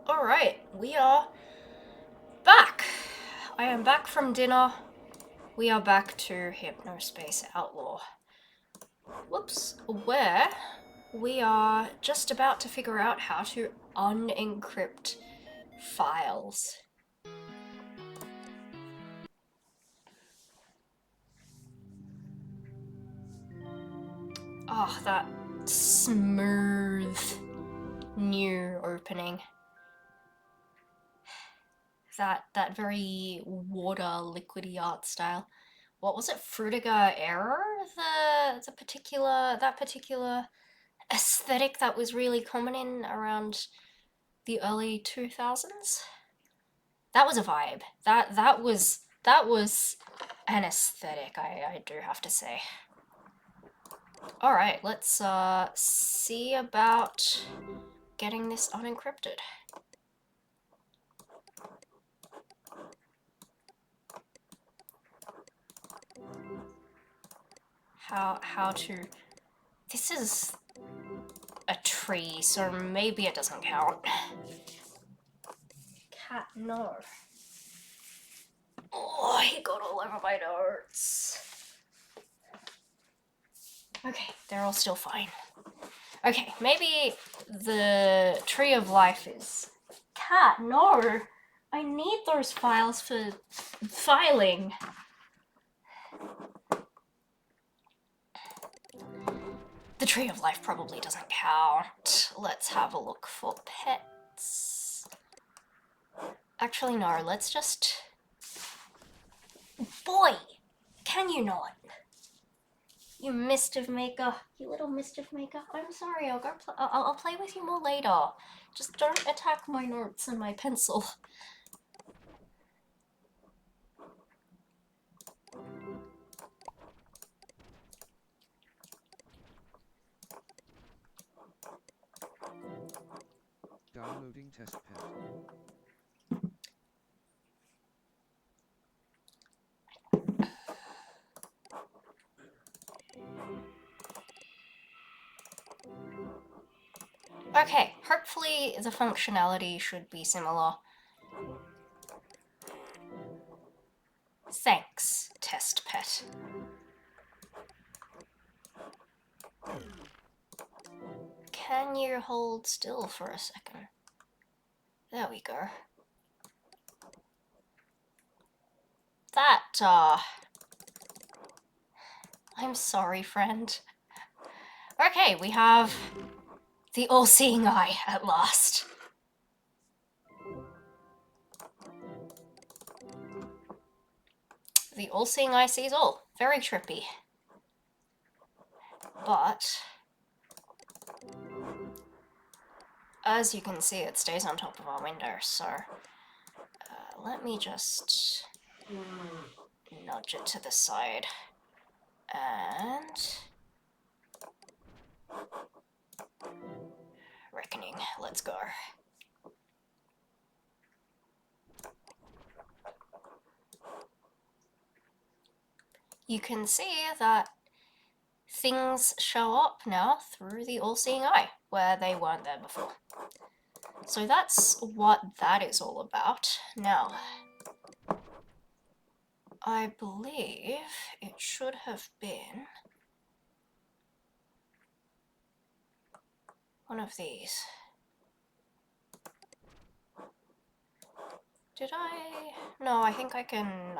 Alright, we are back. I am back from dinner. We are back to Hypnospace Outlaw. Whoops. Where we are just about to figure out how to unencrypt files. Oh, that smooth new opening. That very water liquidy art style. What was it? Frutiger Error? The particular aesthetic that was really common in around the early 2000s. That was a vibe. That was an aesthetic, I do have to say. All right, let's see about getting this unencrypted. How to... This is a tree, so maybe it doesn't count. Cat, no. Oh, he got all over my notes. Okay, they're all still fine. Okay, maybe the Tree of Life is... Cat, no! I need those files for filing. The Tree of Life probably doesn't count. Let's have a look for pets. Actually, no, let's just... Boy! Can you not? You mischief maker. You little mischief maker. I'm sorry, I'll go I'll play with you more later. Just don't attack my notes and my pencil. Downloading test pet. Okay, hopefully the functionality should be similar. Thanks, test pet. Can you hold still for a second? There we go. I'm sorry, friend. Okay, we have the all-seeing eye at last. The all-seeing eye sees all. Very trippy. But as you can see, it stays on top of our window, so let me just nudge it to the side. And... reckoning, let's go. You can see that things show up now through the all-seeing eye, where they weren't there before. So that's what that is all about. Now, I believe it should have been one of these. Did I? No, I think I can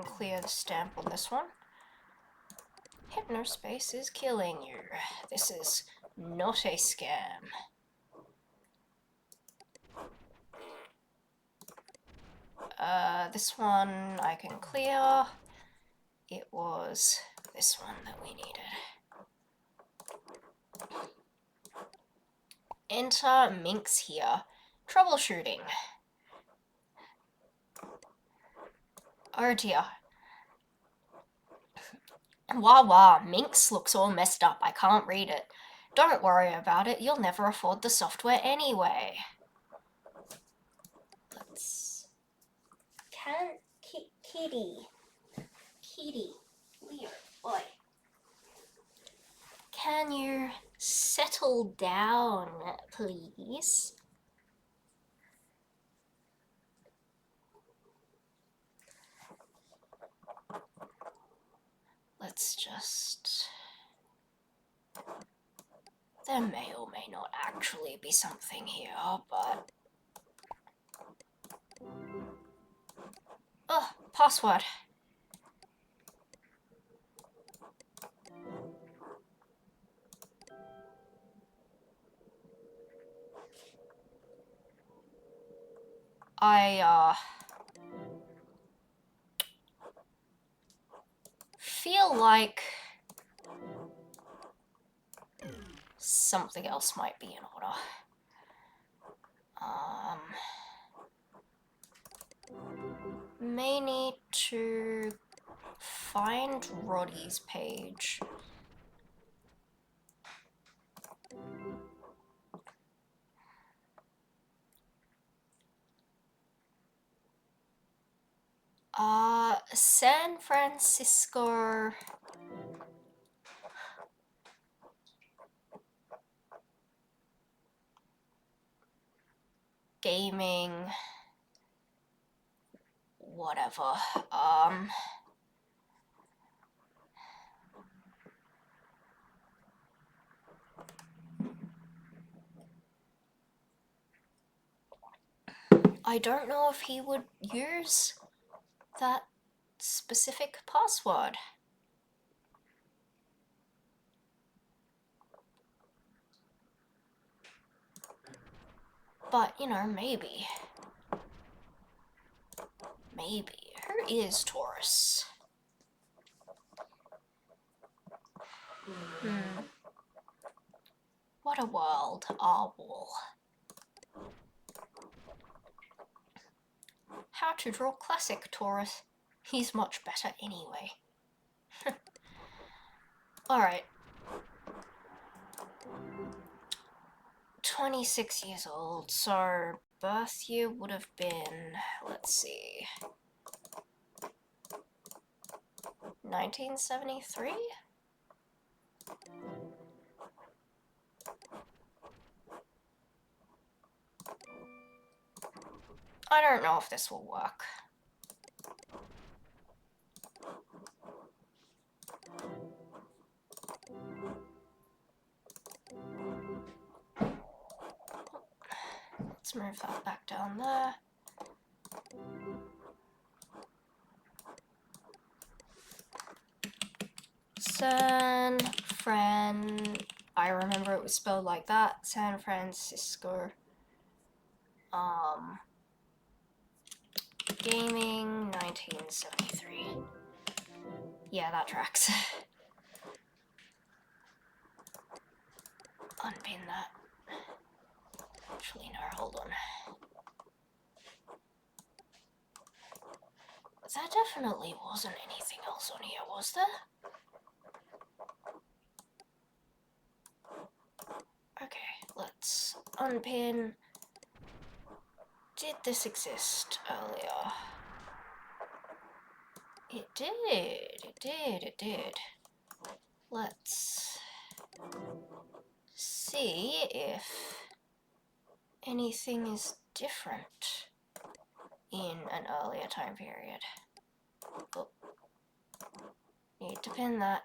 clear the stamp on this one. Hypnospace is killing you. This is not a scam. This one I can clear. It was this one that we needed. Enter Minx here. Troubleshooting. Oh dear. Wah, Minx looks all messed up. I can't read it. Don't worry about it. You'll never afford the software anyway. Let's... Kitty, Leo, boy. Can you settle down, please? let's just... There may or may not actually be something here, but... Oh, password. I feel like something else might be in order. May need to find Roddy's page. San Francisco gaming, whatever. I don't know if he would use that specific password. But, you know, maybe. Maybe. Who is Taurus? What a world, our wall. How to draw classic Taurus. He's much better anyway. Alright. 26 years old, so birth year would have been, let's see, 1973? I don't know if this will work. Let's move that back down there. San Fran... I remember it was spelled like that. San Francisco. Gaming, 1973. Yeah, that tracks. Unpin that. Actually, no, hold on. There definitely wasn't anything else on here, was there? Okay, let's unpin. Did this exist earlier? It did. Let's see if anything is different in an earlier time period. Oh. Need to pin that.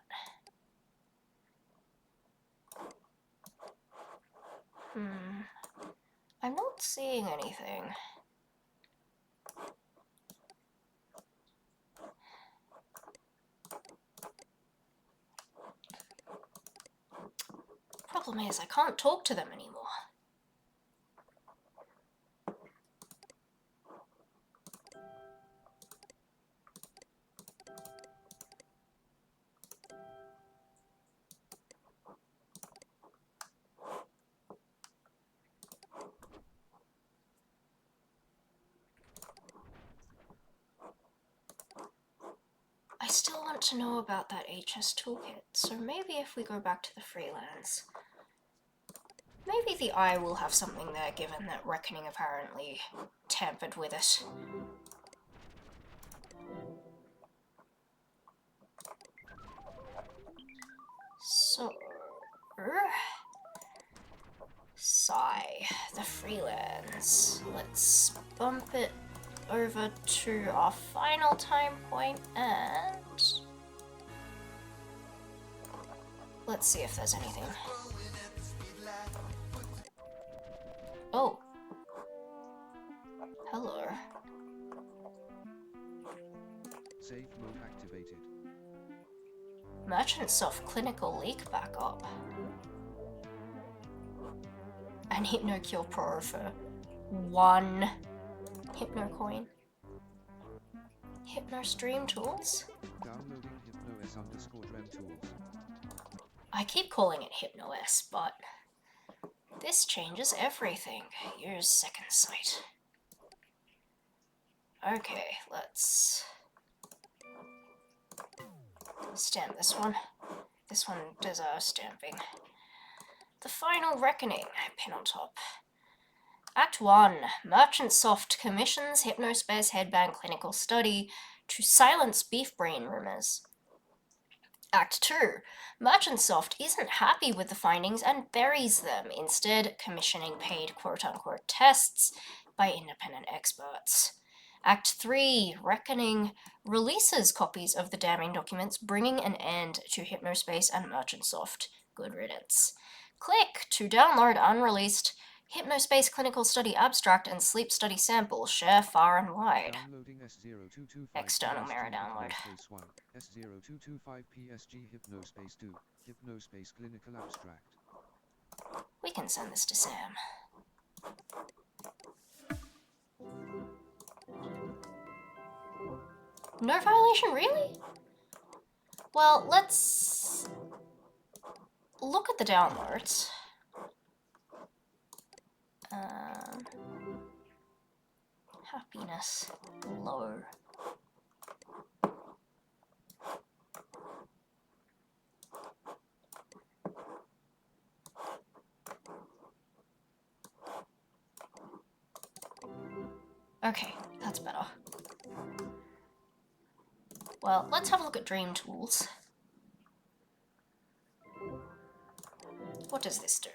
I'm not seeing anything. Problem is, I can't talk to them anymore. I still want to know about that HS toolkit, so maybe if we go back to the freelance, maybe the eye will have something there, given that Reckoning apparently tampered with it. So... Sigh, the freelance. Let's bump it over to our final time point and... Let's see if there's anything. Oh. Hello. Safe mode activated. Merchant Soft clinical leak backup. And HypnoCure Pro for 1 HypnoCoin. HypnoStream tools? Downloading HypnoS_Dream tools. I keep calling it HypnoS, but this changes everything. Here's second sight. Okay, let's stamp this one. This one deserves stamping. The Final Reckoning, pin on top. Act 1. Merchant Soft commissions Hypnospace Headband clinical study to silence beef brain rumors. Act 2. Merchant Soft isn't happy with the findings and buries them, instead commissioning paid quote-unquote tests by independent experts. Act 3. Reckoning releases copies of the damning documents, bringing an end to Hypnospace and Merchant Soft. Good riddance. Click to download unreleased Hypnospace clinical study abstract and sleep study sample. Share far and wide. Downloading S0225 External PSG mirror download. Hypnospace 1, S0225 PSG Hypnospace 2, Hypnospace clinical abstract. We can send this to Sam. No violation, really? Well, let's look at the downloads. Happiness low. Okay, that's better. Well, let's have a look at Dream Tools. What does this do?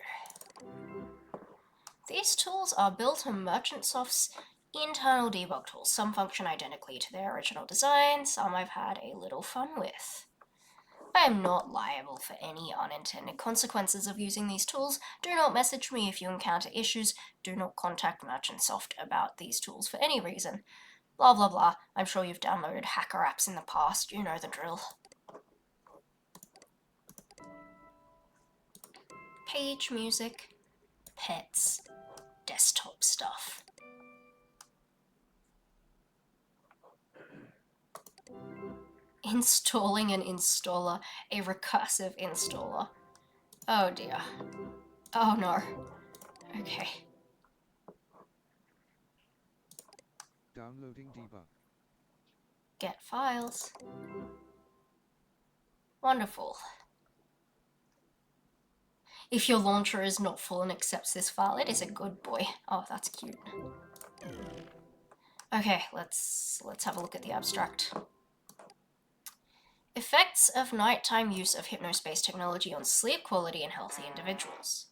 These tools are built on MerchantSoft's internal debug tools. Some function identically to their original design, some I've had a little fun with. I am not liable for any unintended consequences of using these tools. Do not message me if you encounter issues. Do not contact MerchantSoft about these tools for any reason. Blah blah blah. I'm sure you've downloaded hacker apps in the past. You know the drill. Page music, pets, desktop stuff. Installing an installer, a recursive installer. Oh dear. Oh no. Okay. Downloading debug. Get files. Wonderful. If your launcher is not full and accepts this file, it is a good boy. Oh, that's cute. Okay, let's have a look at the abstract. Effects of nighttime use of Hypnospace technology on sleep quality in healthy individuals.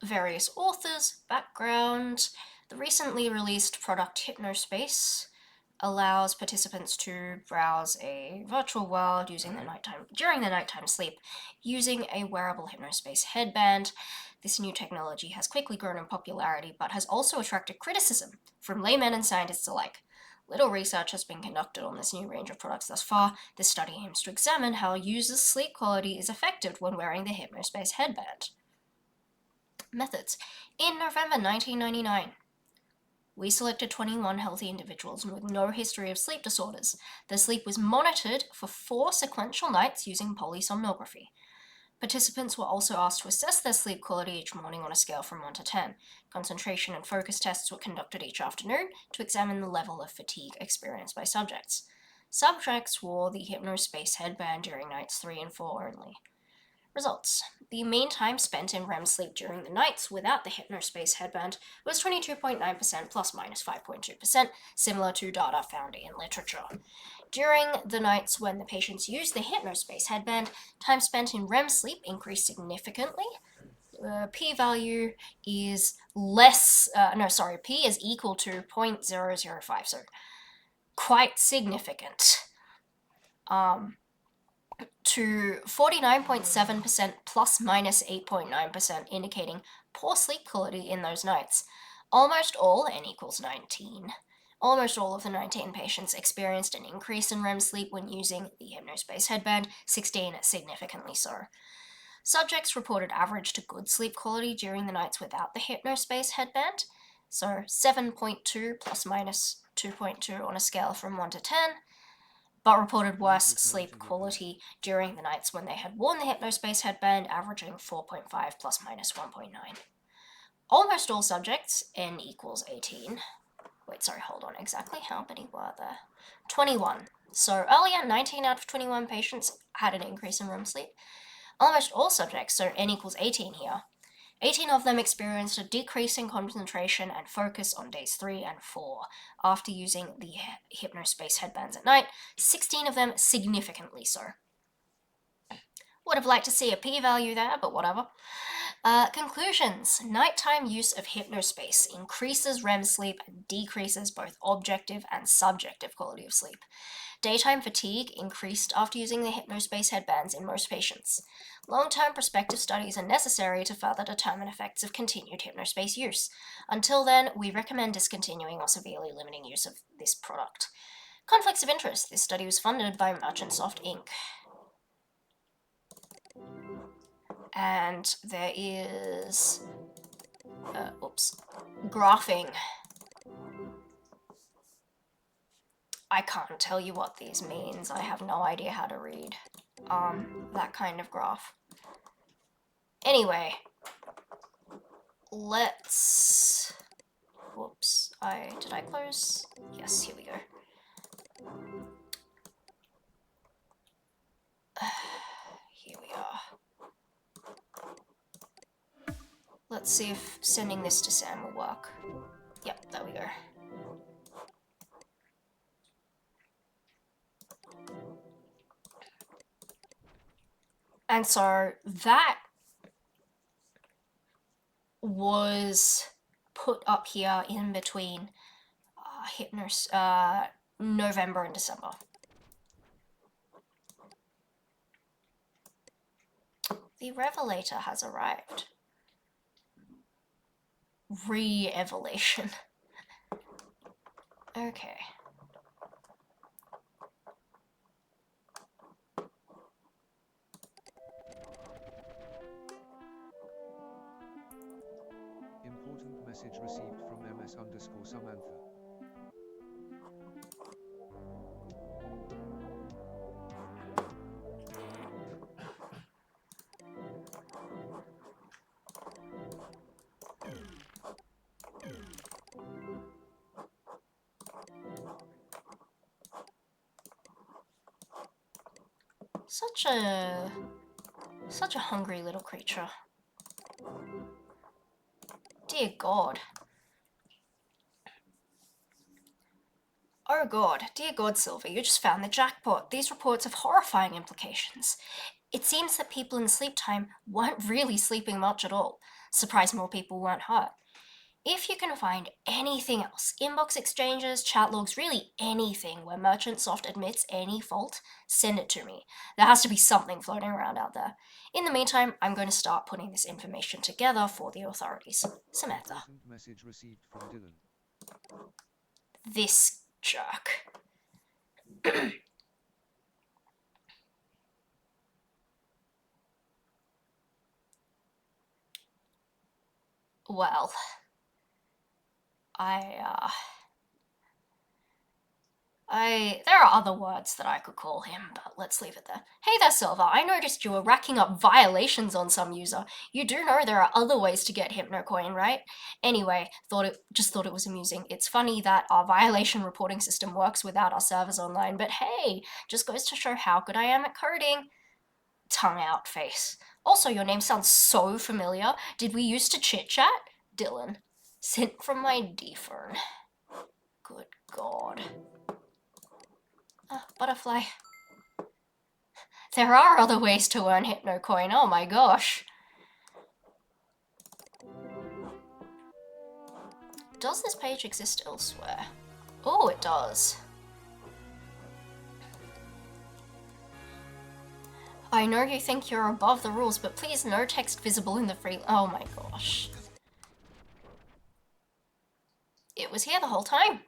Various authors, background. The recently released product Hypnospace allows participants to browse a virtual world during their nighttime sleep using a wearable Hypnospace headband. This new technology has quickly grown in popularity, but has also attracted criticism from laymen and scientists alike. Little research has been conducted on this new range of products thus far. This study aims to examine how users' sleep quality is affected when wearing the Hypnospace headband. Methods. In November 1999, we selected 21 healthy individuals with no history of sleep disorders. Their sleep was monitored for 4 sequential nights using polysomnography. Participants were also asked to assess their sleep quality each morning on a scale from 1 to 10. Concentration and focus tests were conducted each afternoon to examine the level of fatigue experienced by subjects. Subjects wore the Hypnospace headband during nights 3 and 4 only. Results. The mean time spent in REM sleep during the nights without the Hypnospace headband was 22.9% plus minus 5.2%, similar to data found in literature. During the nights when the patients used the Hypnospace headband, time spent in REM sleep increased significantly. P-value is P is equal to 0.005, so quite significant. To to 49.7% plus minus 8.9%, indicating poor sleep quality in those nights. Almost all, n equals 19. Almost all of the 19 patients experienced an increase in REM sleep when using the Hypnospace headband, 16 significantly so. Subjects reported average to good sleep quality during the nights without the Hypnospace headband, so 7.2 plus minus 2.2 on a scale from 1 to 10, but reported worse sleep quality during the nights when they had worn the Hypnospace headband, averaging 4.5 plus minus 1.9. Almost all subjects, n equals 18. Wait, sorry, hold on. Exactly how many were there? 21. So earlier, 19 out of 21 patients had an increase in REM sleep. Almost all subjects, so n equals 18 here, 18 of them experienced a decrease in concentration and focus on days 3 and 4 after using the Hypnospace headbands at night, 16 of them significantly so. Would have liked to see a p-value there, but whatever. Conclusions. Nighttime use of Hypnospace increases REM sleep and decreases both objective and subjective quality of sleep. Daytime fatigue increased after using the Hypnospace headbands in most patients. Long-term prospective studies are necessary to further determine effects of continued Hypnospace use. Until then, we recommend discontinuing or severely limiting use of this product. Conflicts of interest. This study was funded by Merchantsoft Inc. And there is... graphing. I can't tell you what these means. I have no idea how to read that kind of graph. Anyway, let's... Whoops. Did I close? Yes, here we go. Here we are. Let's see if sending this to Sam will work. Yep, there we go. And so that was put up here in between November and December. The Revelator has arrived. Re-evolution. Okay. Important message received from MS_Samantha. Such a hungry little creature. Dear God. Oh God, dear God, Silver, you just found the jackpot. These reports have horrifying implications. It seems that people in sleep time weren't really sleeping much at all. Surprised more people weren't hurt. If you can find anything else, inbox exchanges, chat logs, really anything where Merchantsoft admits any fault, send it to me. There has to be something floating around out there. In the meantime, I'm going to start putting this information together for the authorities. Samantha. Important message received from Dylan. This jerk. Well, there are other words that I could call him, but let's leave it there. Hey there, Silver. I noticed you were racking up violations on some user. You do know there are other ways to get HypnoCoin, right? Anyway, thought it was amusing. It's funny that our violation reporting system works without our servers online, but hey, just goes to show how good I am at coding. Tongue out face. Also, your name sounds so familiar. Did we used to chit-chat? Dylan. Sent from my D-phone. Good God. Butterfly. There are other ways to earn HypnoCoin, oh my gosh. Does this page exist elsewhere? Oh, it does. I know you think you're above the rules, but please no text visible in the free... Oh my gosh. It was here the whole time.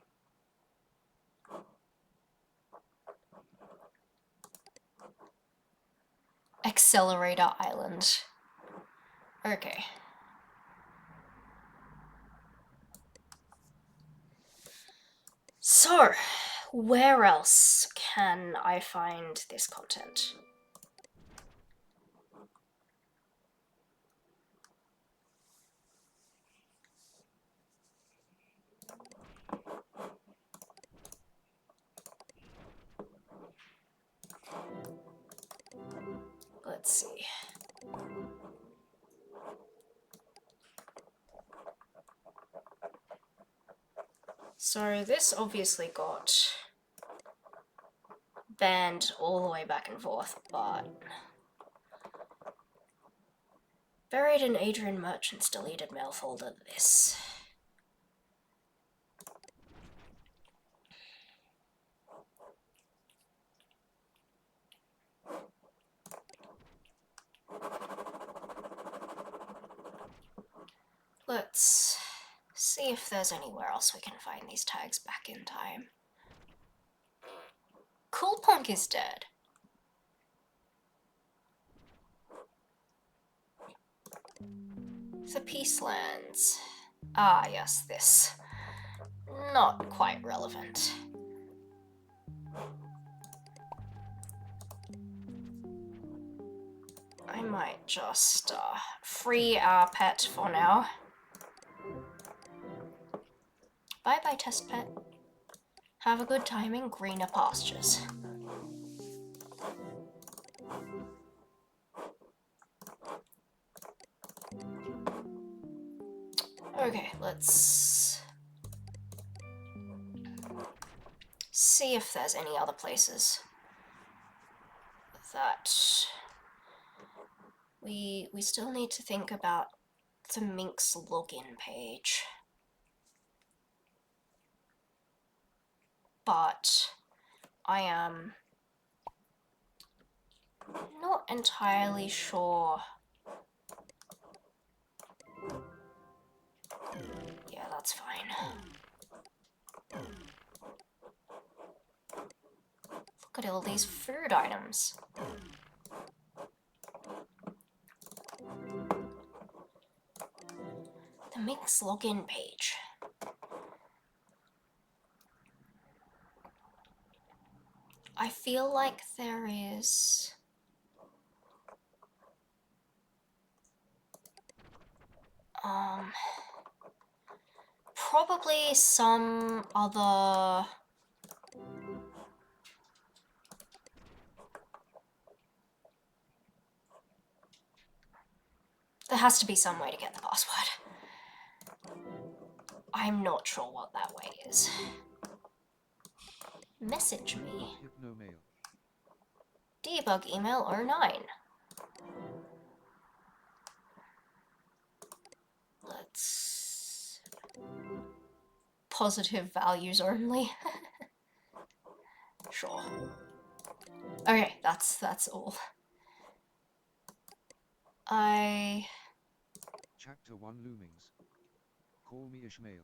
Accelerator Island. Okay. So, where else can I find this content? Let's see. So this obviously got banned all the way back and forth, but buried in Adrian Merchant's deleted mail folder, this. Let's see if there's anywhere else we can find these tags back in time. Cool Punk is dead. The Peacelands. Ah, yes, this. Not quite relevant. I might just free our pet for now. Bye-bye, test pet. Have a good time in greener pastures. Okay, let's see if there's any other places that we still need to think about the Minx login page. But I am not entirely sure. Yeah, that's fine. Look at all these food items. The Minx login page. I feel like there is... probably some other... There has to be some way to get the password. I'm not sure what that way is. Message me. Hypnomail. Debug email 09. Let's... Positive values only. Sure. Okay, that's all. Chapter 1 Loomings. Call me Ishmael.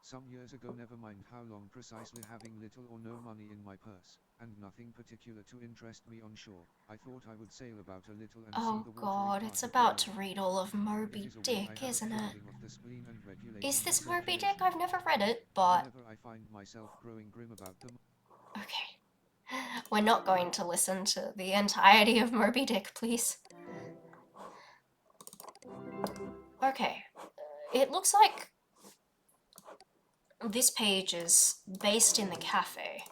Some years ago, never mind how long precisely, having little or no money in my purse, and nothing particular to interest me on shore, I thought I would sail about a little and see the watery God, part it's of the about to world. read all of It Moby is a way I Dick, have of isn't it? thinking of the spleen and regulating Is the this Moby Dick? circulation. I've never read it, but... Whenever I find myself growing grim about them. Okay. We're not going to listen to the entirety of Moby Dick, please. Okay. It looks like this page is based in the cafe.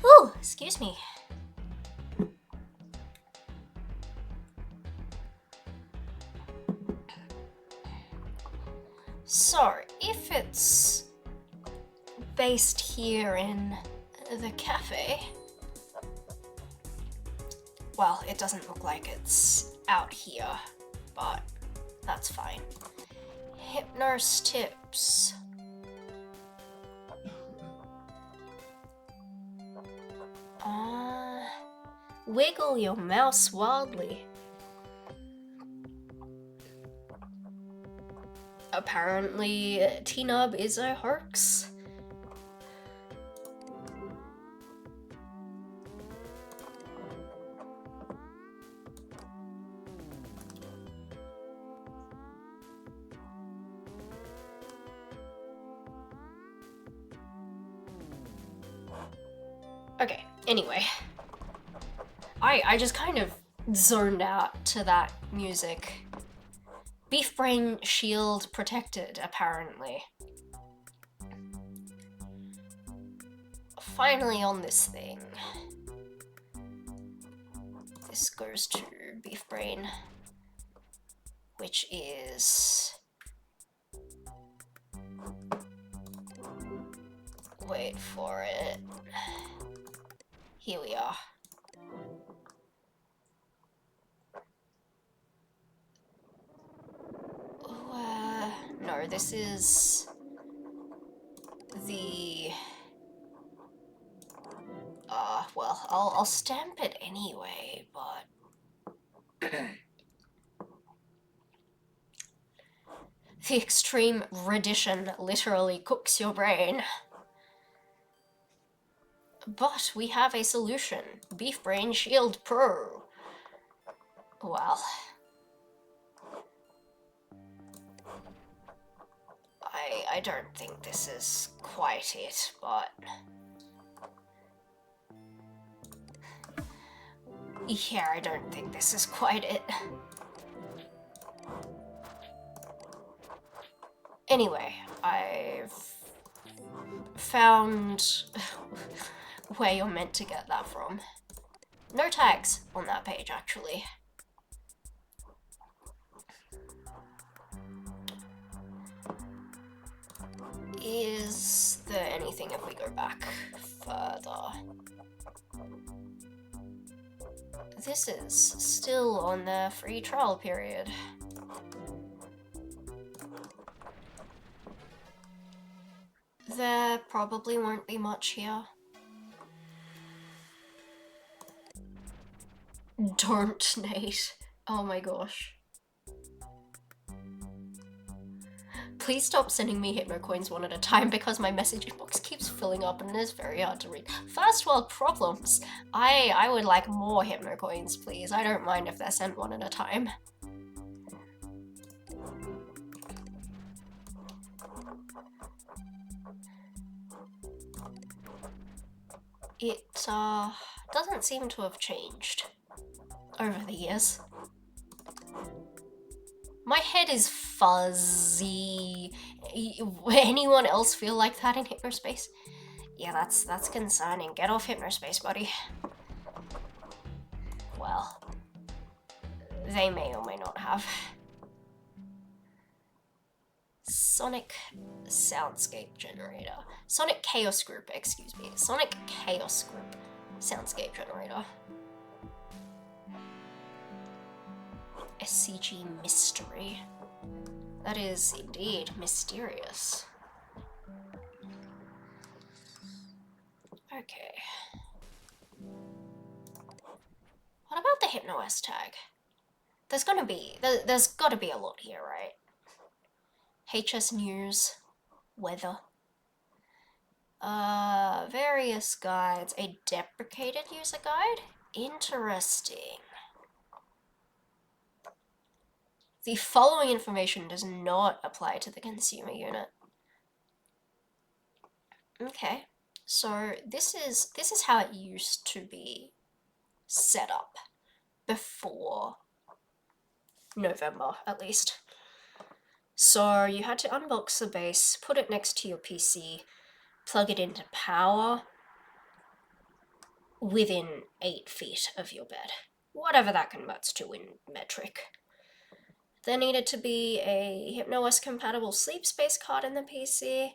Ooh, excuse me. So, if it's based here in the cafe, well, it doesn't look like it's out here, but that's fine. Hypnurse tips. Wiggle your mouse wildly. Apparently, T-Nub is a hoax. Okay, anyway. I just kind of zoned out to that music. Beef brain shield protected, apparently. Finally on this thing. This goes to beef brain, which is... Wait for it. Here we are. No, this is the... well, I'll stamp it anyway, but... The extreme redition literally cooks your brain. But we have a solution. Beef Brain Shield Pro. Well... I don't think this is quite it, but... Yeah, I don't think this is quite it. Anyway, I've found where you're meant to get that from. No tags on that page, actually. Is there anything if we go back further? This is still on the free trial period. There probably won't be much here. Don't, Nate. Oh my gosh. Please stop sending me Hypnocoins one at a time because my message inbox keeps filling up and it is very hard to read. First world problems. I would like more Hypnocoins, please. I don't mind if they're sent one at a time. It doesn't seem to have changed over the years. My head is fuzzy. Anyone else feel like that in Hypnospace? Yeah, that's concerning. Get off Hypnospace, buddy. Well, they may or may not have. Sonic Soundscape Generator. Sonic Chaos Group, excuse me. Sonic Chaos Group Soundscape Generator. SCG Mystery. That is indeed mysterious. Okay. What about the HypnoS tag? There's gotta be a lot here, right? HS News, weather. Various guides. A deprecated user guide? Interesting. The following information does not apply to the consumer unit. Okay, so this is how it used to be set up before November, at least. So you had to unbox the base, put it next to your PC, plug it into power within 8 feet of your bed. Whatever that converts to in metric. There needed to be a HypnoS compatible sleep space card in the PC,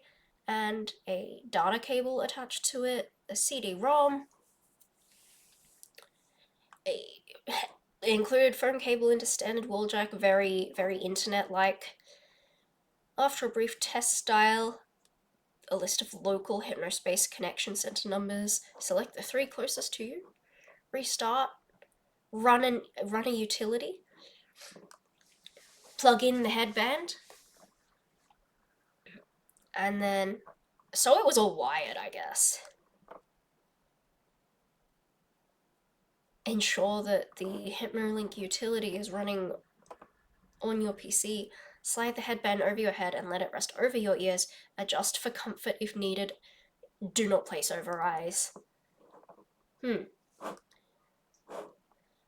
and a data cable attached to it, a CD-ROM, a included phone cable into standard wall jack, very, very internet-like. After a brief test style, a list of local Hypnospace connection center numbers, select the 3 closest to you, restart, run a utility, plug in the headband, and then so it was all wired, I guess. Ensure that the HypnoLink utility is running on your PC. Slide the headband over your head and let it rest over your ears. Adjust for comfort if needed. Do not place over eyes.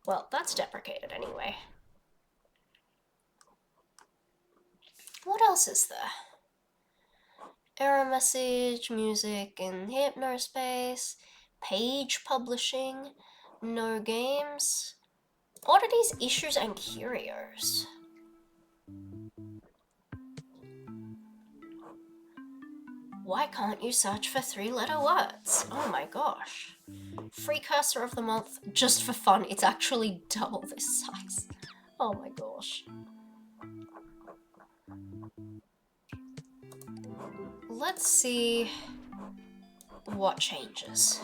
Well, that's deprecated anyway. What else is there? Error message, music in Hypnospace, page publishing, no games, oddities, issues, and curios. Why can't you search for 3-letter words? Oh my gosh. Free cursor of the month, just for fun. It's actually double this size. Oh my gosh. Let's see what changes.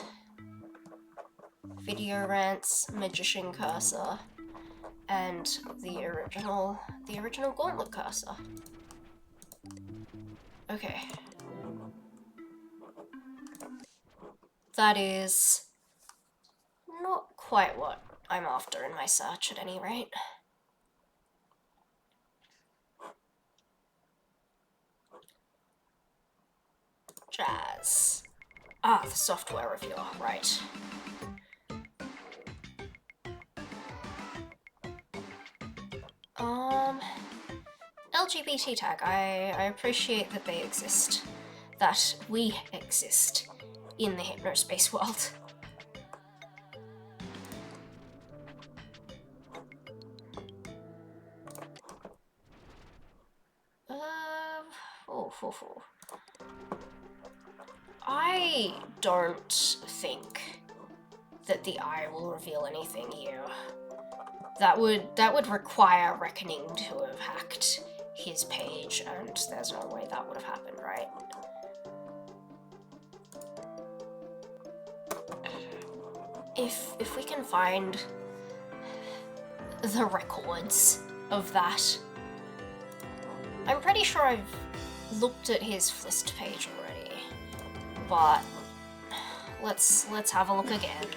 Video rants, magician cursor, and the original gauntlet cursor. Okay. That is not quite what I'm after in my search at any rate. Jazz. Ah, the software reviewer, right. LGBT tag, I appreciate that they exist. That we exist in the hypnospace world. I don't think that the eye will reveal anything here. That would require Reckoning to have hacked his page, and there's no way that would have happened, right? If we can find the records of that, I'm pretty sure I've looked at his Flist page already, but let's have a look again.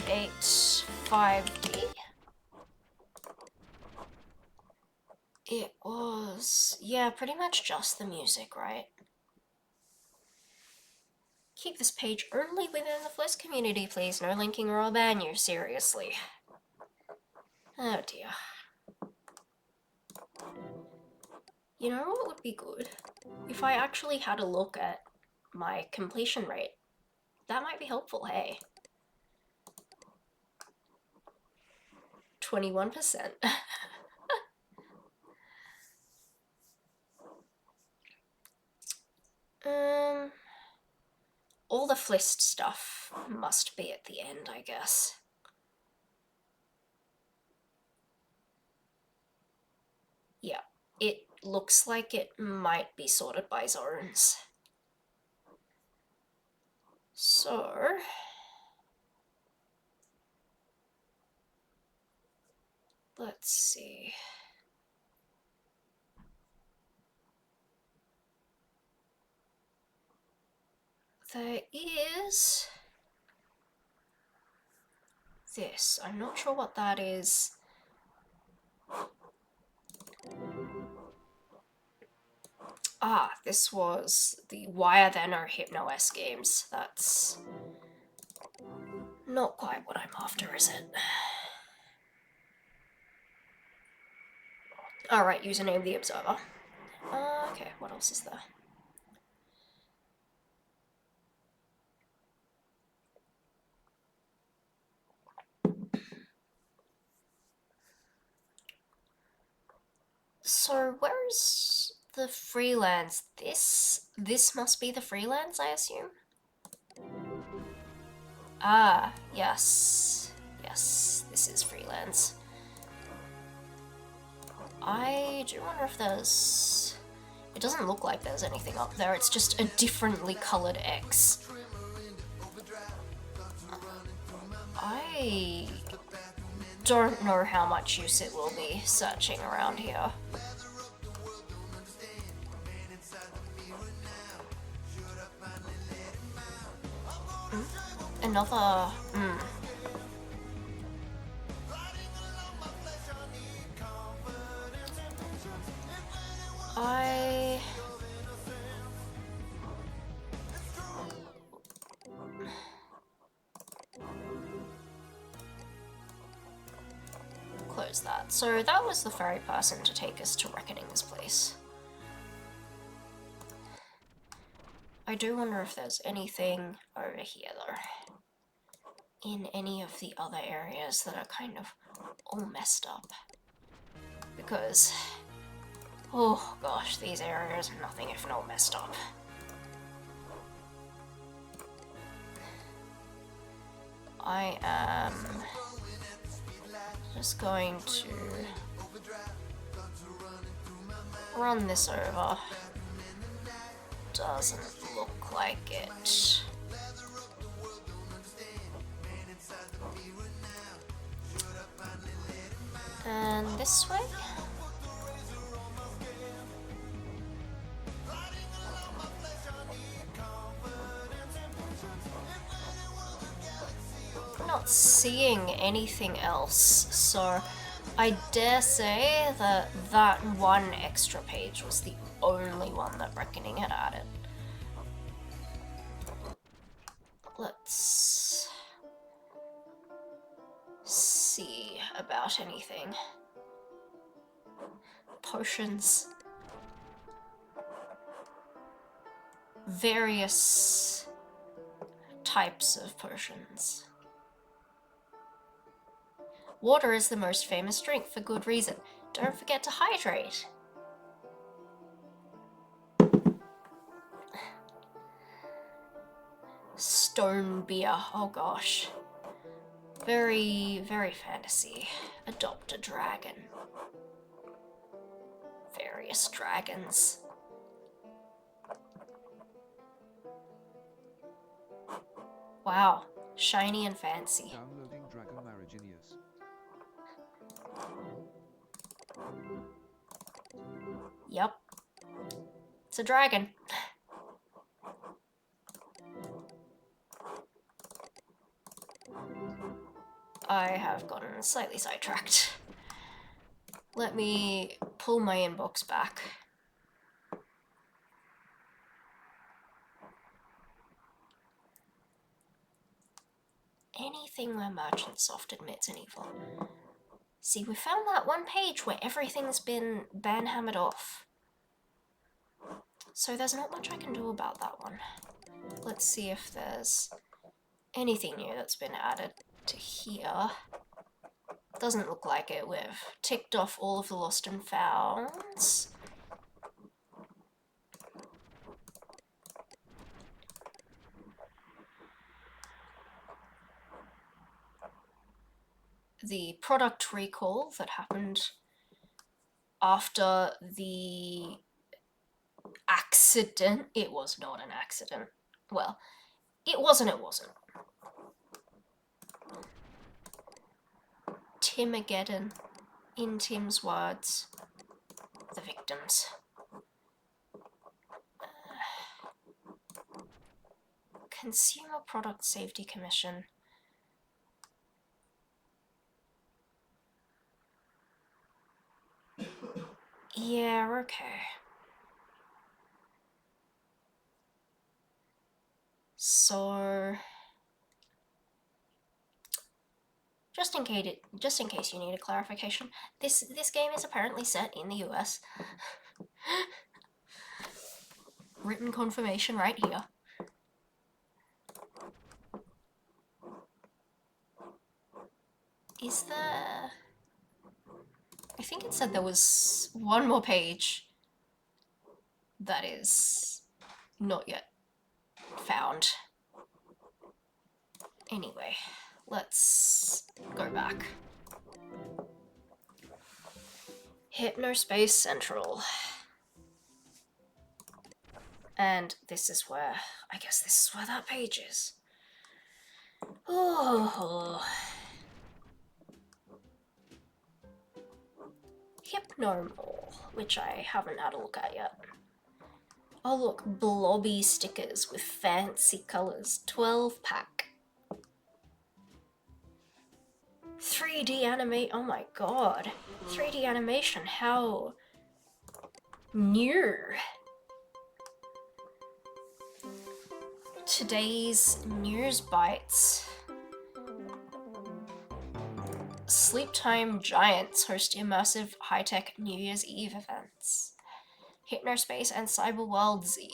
85D. It was, yeah, pretty much just the music, right? Keep this page only within the Flist community, please. No linking or I'll ban you, seriously. Oh dear. You know what would be good? If I actually had a look at my completion rate. That might be helpful, hey. 21%. All the Flist stuff must be at the end, I guess. Yeah, it looks like it might be sorted by zones. So... let's see... there is... this. I'm not sure what that is. Ah, this was the Why Are There No Hypno-S games. That's not quite what I'm after, is it? Alright, username the Observer. Okay, what else is there? So where's the freelance? This must be the freelance, I assume? Ah, yes. Yes, this is freelance. I do wonder if there's... it doesn't look like there's anything up there, it's just a differently colored X. I don't know how much use it will be searching around here. Another... Close that. So that was the ferry person to take us to Reckoning's place. I do wonder if there's anything over here, though. In any of the other areas that are kind of all messed up. Because... oh gosh, these areas are nothing if not messed up. I am just going to run this over. Doesn't look like it. And this way? I'm not seeing anything else, so I dare say that that one extra page was the only one that Reckoning had added. Let's see about anything. Potions. Various types of potions. Water is the most famous drink for good reason. Don't forget to hydrate. Stone beer. Oh gosh. Very, very fantasy. Adopt a dragon. Various dragons. Wow. Shiny and fancy. Downloading Dragon Marriage in ears. Yep. It's a dragon. I have gotten slightly sidetracked. Let me pull my inbox back. Anything where Merchant Soft admits an evil. See, we found that one page where everything's been banhammered off. So there's not much I can do about that one. Let's see if there's anything new that's been added to here. Doesn't look like it. We've ticked off all of the lost and founds. The product recall that happened after the accident. It was not an accident. Well, it wasn't. Timageddon, in Tim's words, the victims. Consumer Product Safety Commission. Yeah, okay. So, just in case you need a clarification, this game is apparently set in the US. Written confirmation right here. Is there... I think it said there was one more page that is not yet found. Anyway, let's go back. Hypnospace Central. And this is where, I guess this is where that page is. Oh. Hypnomore, which I haven't had a look at yet. Oh look, blobby stickers with fancy colours. 12-pack. 3D animate. Oh my god. 3D animation. How new. Today's news bites. Sleep Time Giants host immersive high-tech New Year's Eve events. Hypnospace and Cyberworld Z.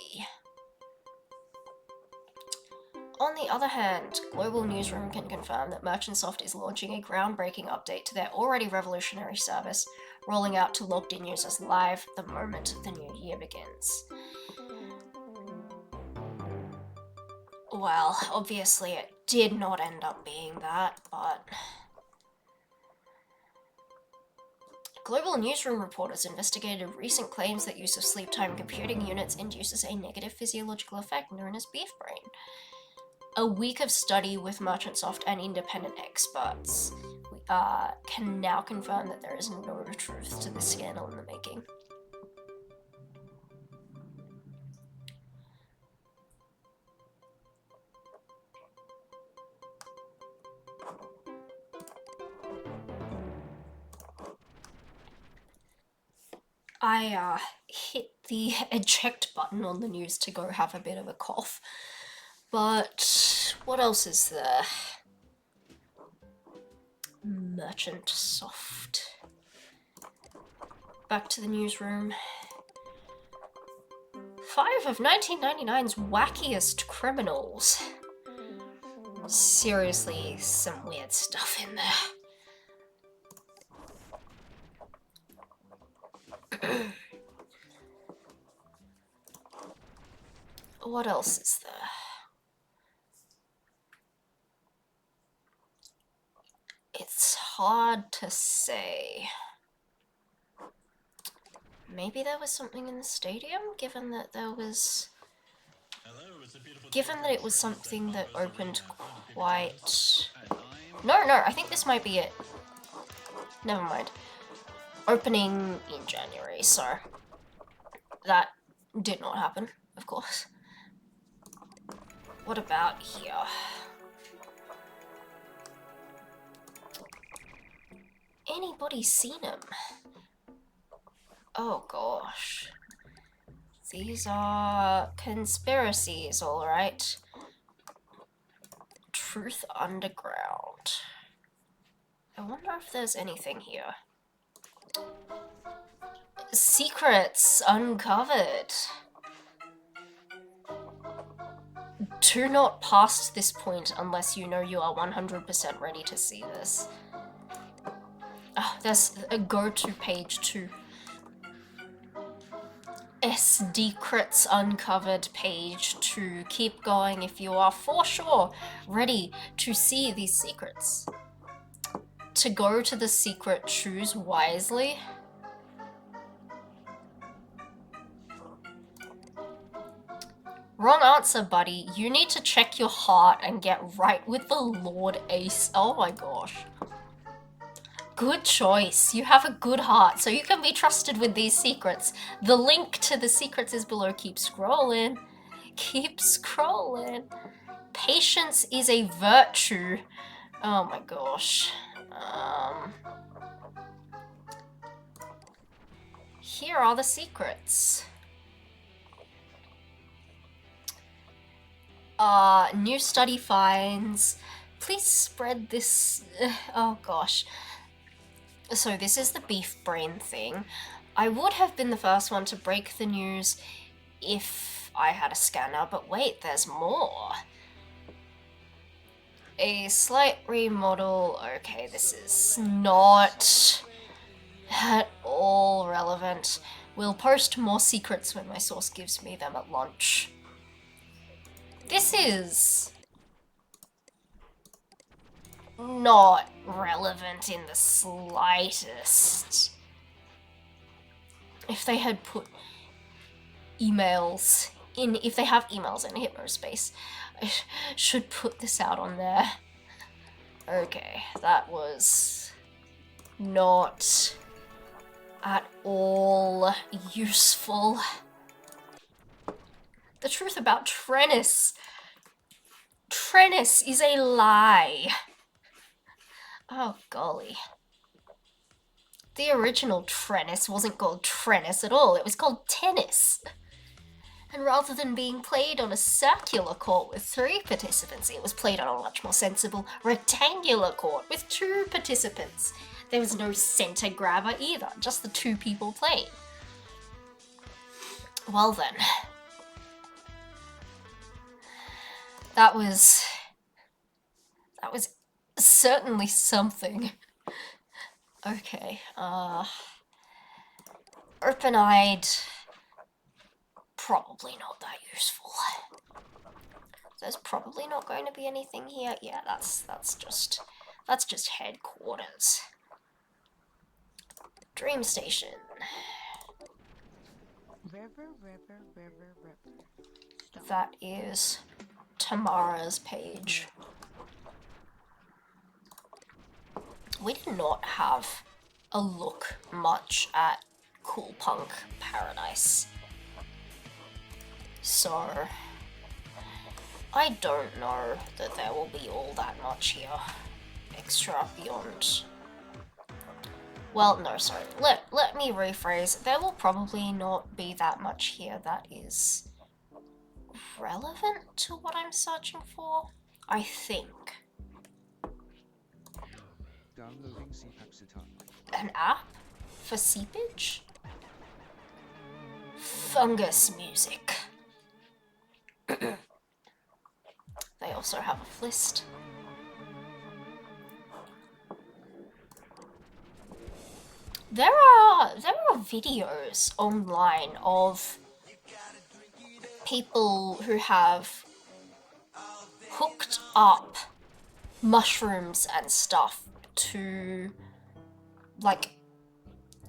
On the other hand, Global Newsroom can confirm that Merchantsoft is launching a groundbreaking update to their already revolutionary service, rolling out to logged-in users live the moment the new year begins. Well, obviously it did not end up being that, but... Global Newsroom reporters investigated recent claims that use of sleep time computing units induces a negative physiological effect known as beef brain. A week of study with Merchantsoft and independent experts can now confirm that there is no truth to this scandal in the making. I hit the eject button on the news to go have a bit of a cough. But what else is there? Merchantsoft. Back to the newsroom. 5 of 1999's wackiest criminals. Seriously, some weird stuff in there. What else is there? It's hard to say. Maybe there was something in the stadium, given that there was... Given that it was something that opened quite... No, I think this might be it. Never mind. Opening in January, so... That did not happen, of course. What about here? Anybody seen him? Oh gosh. These are conspiracies, alright. Truth Underground. I wonder if there's anything here. Secrets uncovered. Do not pass this point unless you know you are 100% ready to see this. Oh, there's a go-to page too. Secrets uncovered page 2. Keep going if you are for sure ready to see these secrets. To go to the secret, choose wisely. Wrong answer, buddy. You need to check your heart and get right with the Lord Ace. Oh my gosh. Good choice. You have a good heart, so you can be trusted with these secrets. The link to the secrets is below. Keep scrolling. Keep scrolling. Patience is a virtue. Oh my gosh. Here are the secrets. New study finds. Please spread this. Oh gosh. So this is the beef brain thing. I would have been the first one to break the news if I had a scanner, but wait, there's more. A slight remodel. Okay, this is not at all relevant. We'll post more secrets when my source gives me them at lunch. This is not relevant in the slightest. If they had put emails in, if they have emails in Hypnospace, I should put this out on there. Okay, that was not at all useful. The truth about Trennis. Trennis is a lie. Oh, golly. The original Trennis wasn't called Trennis at all, it was called tennis. And rather than being played on a circular court with 3 participants, it was played on a much more sensible rectangular court with 2 participants. There was no center grabber either, just the 2 people playing. Well then. That was certainly something. Okay, open-eyed, probably not that useful. There's probably not going to be anything here. Yeah, that's just headquarters. Dream Station. River. That is Tamara's page. We did not have a look much at Cool Punk Paradise. So I don't know that there will be all that much here extra beyond. Well, no, sorry. Let me rephrase. There will probably not be that much here that is relevant to what I'm searching for, I think. Downloading Seepapsita. An app for seepage? Fungus music. They also have a list. There are videos online of people who have hooked up mushrooms and stuff to, like,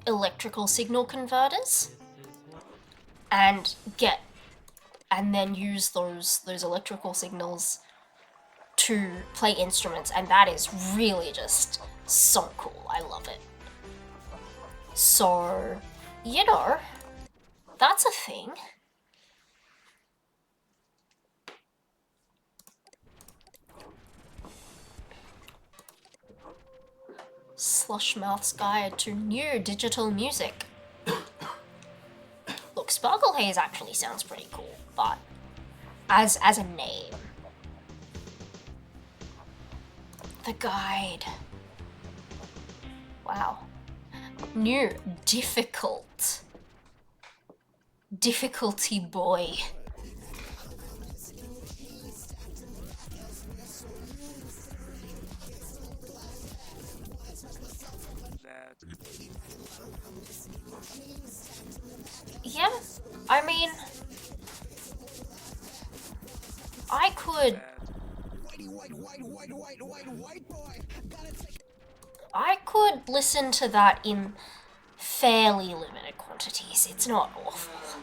electrical signal converters and then use those electrical signals to play instruments, and that is really just so cool. I love it. So, you know, that's a thing. Slushmouth's Guide to New Digital Music. Look, Sparkle Haze actually sounds pretty cool, but as a name. The guide. Wow. New difficult. Difficulty boy. Yeah, I mean, I could listen to that in fairly limited quantities. It's not awful.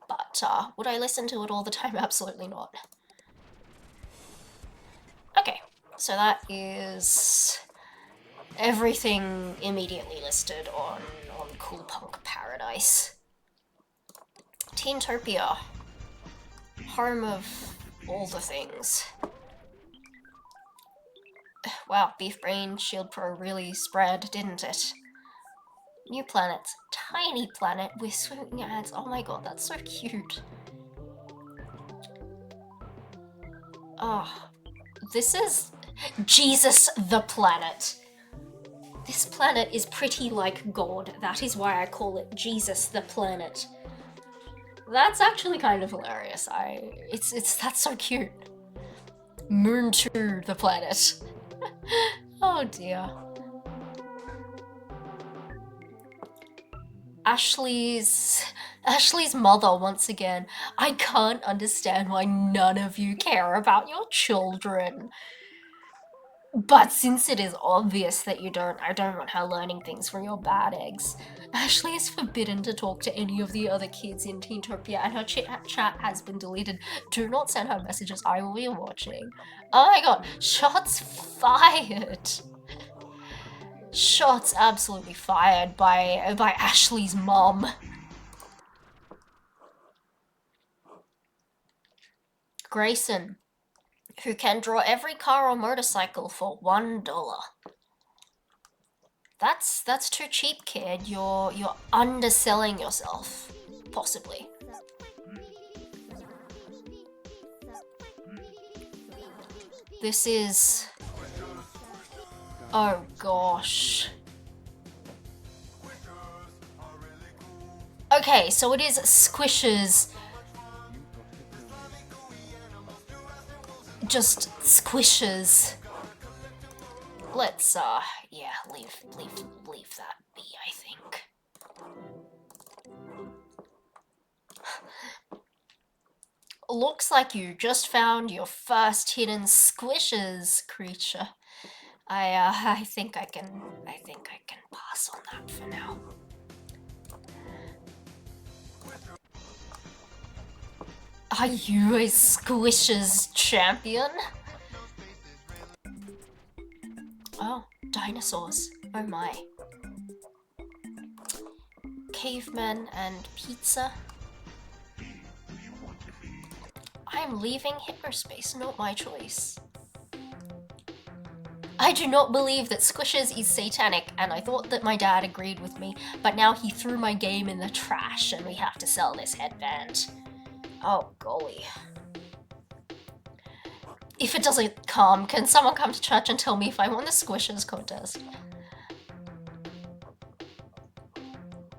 But, would I listen to it all the time? Absolutely not. Okay, so that is everything immediately listed on Cool Punk Paradise. Teentopia. Home of all the things. Wow, Beef Brain Shield Pro really spread, didn't it? New planets. Tiny planet with swimming ads. Oh my god, that's so cute. Oh, this is Jesus the planet. This planet is pretty like God. That is why I call it Jesus the planet. That's actually kind of hilarious. That's so cute. Moon 2 the planet. Oh dear. Ashley's mother once again. I can't understand why none of you care about your children. But since it is obvious that you don't, I don't want her learning things from your bad eggs. Ashley is forbidden to talk to any of the other kids in Teentopia, and her chat has been deleted. Do not send her messages, I will be watching. Oh my god, shots fired! Shots absolutely fired by Ashley's mom. Grayson, who can draw every car or motorcycle for $1. That's too cheap, kid. You're underselling yourself, possibly. This is... oh gosh. Okay, so it is Squishes. Just Squishes. Let's, yeah, leave that be, I think. Looks like you just found your first hidden Squishes creature. I think I can pass on that for now. Are you a Squishes champion? Oh, dinosaurs. Oh my. Cavemen and pizza. I'm leaving Hypnospace, not my choice. I do not believe that Squishes is satanic, and I thought that my dad agreed with me, but now he threw my game in the trash and we have to sell this headband. Oh, golly. If it doesn't come, can someone come to church and tell me if I won the Squishes contest?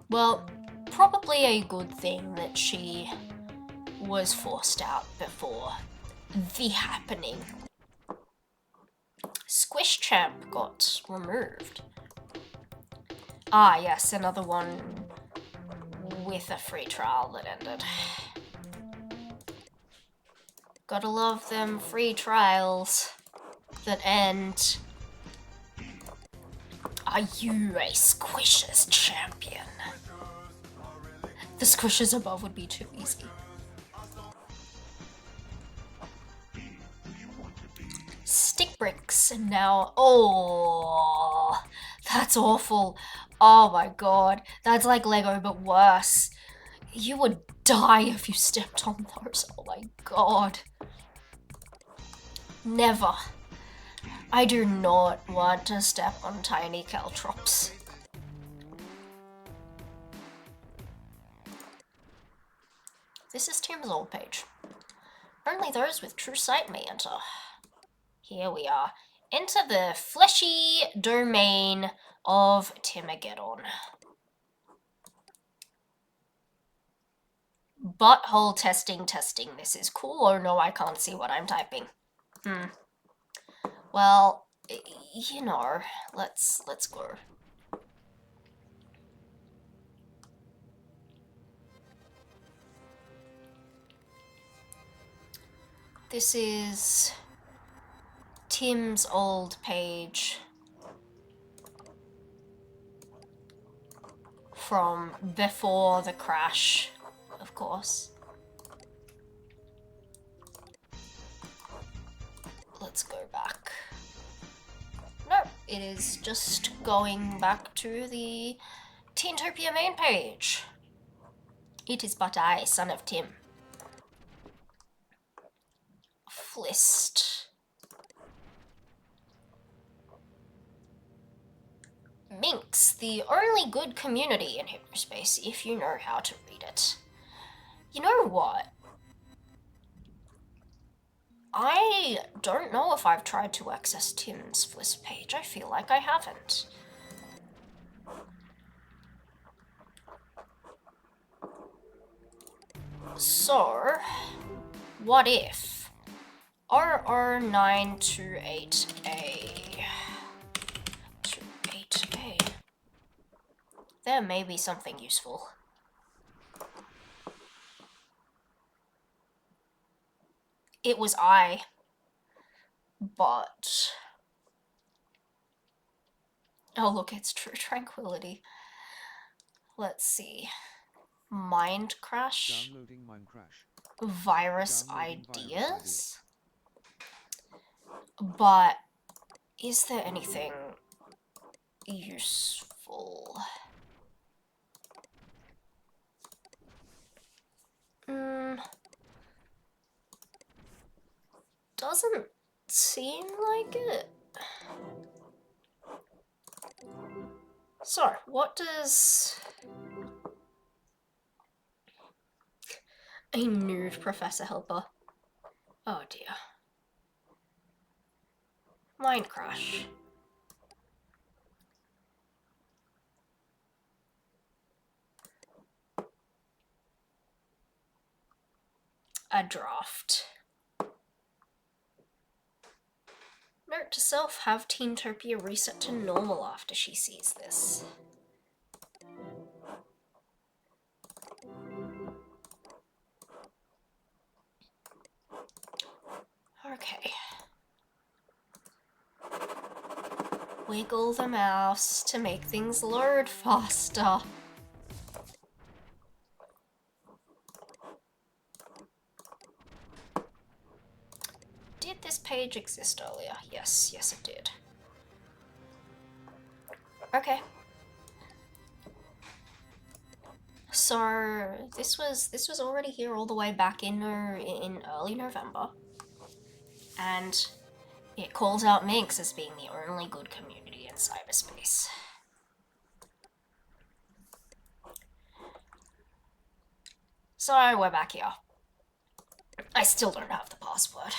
Well, probably a good thing that she was forced out before the happening. Squish Champ got removed. Ah, yes, another one with a free trial that ended. Gotta love them free trials that end. Are you a Squishes champion? The Squishes above would be too easy. Stick bricks, and now... oh, that's awful. Oh my god, that's like Lego but worse. You would die if you stepped on those. Oh my god. Never. I do not want to step on tiny caltrops. This is Tim's old page. Only those with true sight may enter. Here we are. Enter the fleshy domain of Timageddon. Butthole testing. This is cool. Oh no, I can't see what I'm typing. Well, you know, let's go. This is Tim's old page from before the crash, of course. Let's go back. No, it is just going back to the Teentopia main page. It is but I, son of Tim. Flist. Minx, the only good community in Hypnospace, if you know how to read it. You know what? I don't know if I've tried to access Tim's Flist page. I feel like I haven't. So, what if RR928A 28A, there may be something useful. It was I, but... oh look, it's True Tranquility. Let's see. Mind Crash? Downloading Mind Crash. Virus Downloading ideas? But is there anything useful. Doesn't seem like it. So, what does a nude professor helper? Oh dear. Mind crash. A draft. Note to self, have Teentopia reset to normal after she sees this. Okay. Wiggle the mouse to make things load faster. Did this page exist earlier? Yes, yes it did. Okay. So this was already here all the way back in early November, and it calls out Minx as being the only good community in cyberspace. So we're back here. I still don't have the password.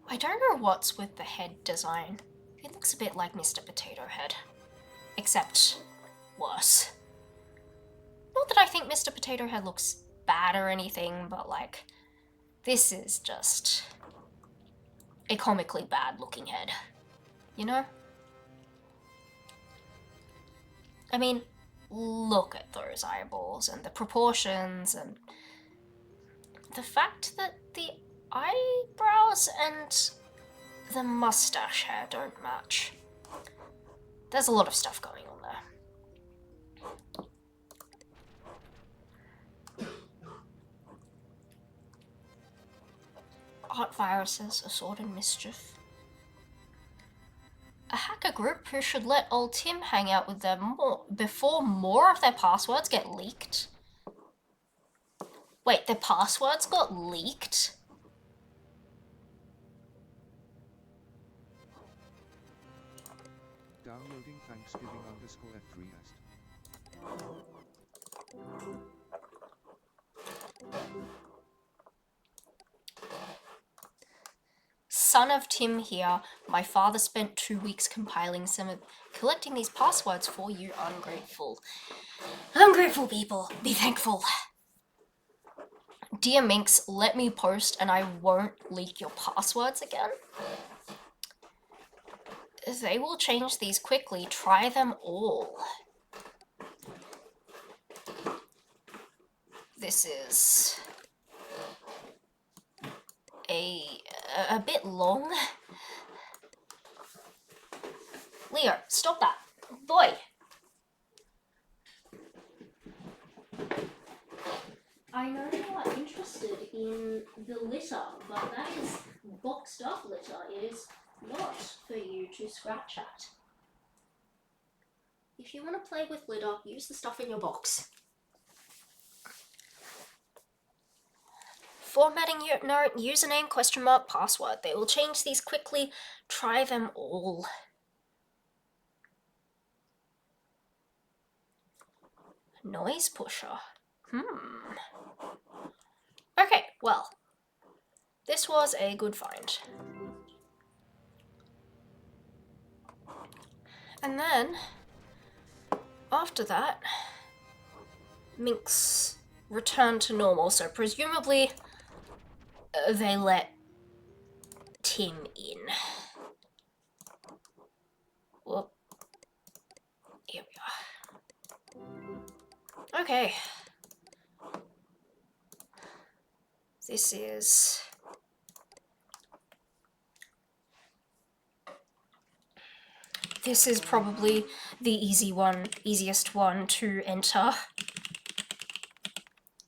I don't know what's with the head design. It looks a bit like Mr. Potato Head. Except worse. Not that I think Mr. Potato Head looks bad or anything, but like, this is just a comically bad looking head. You know? I mean, look at those eyeballs and the proportions and the fact that the eyebrows and the mustache hair don't match. There's a lot of stuff going on there. Art viruses, assorted mischief. A hacker group who should let old Tim hang out with them before more of their passwords get leaked. Wait, their passwords got leaked? Downloading Thanksgiving_F3est. Son of Tim here. My father spent 2 weeks collecting these passwords for you, ungrateful. Ungrateful people, be thankful. Dear Minx, let me post and I won't leak your passwords again. They will change these quickly. Try them all. This is a bit long. Leo, stop that. Boy! I know you are interested in the litter, but that is boxed up litter. It is not for you to scratch at. If you want to play with litter, use the stuff in your box. Formatting your note, username, question mark, password. They will change these quickly. Try them all. Noise pusher. Okay, well, this was a good find. And then, after that, Minx returned to normal, so presumably they let Tim in. Whoop. Here we are. Okay. This is probably the easiest one to enter.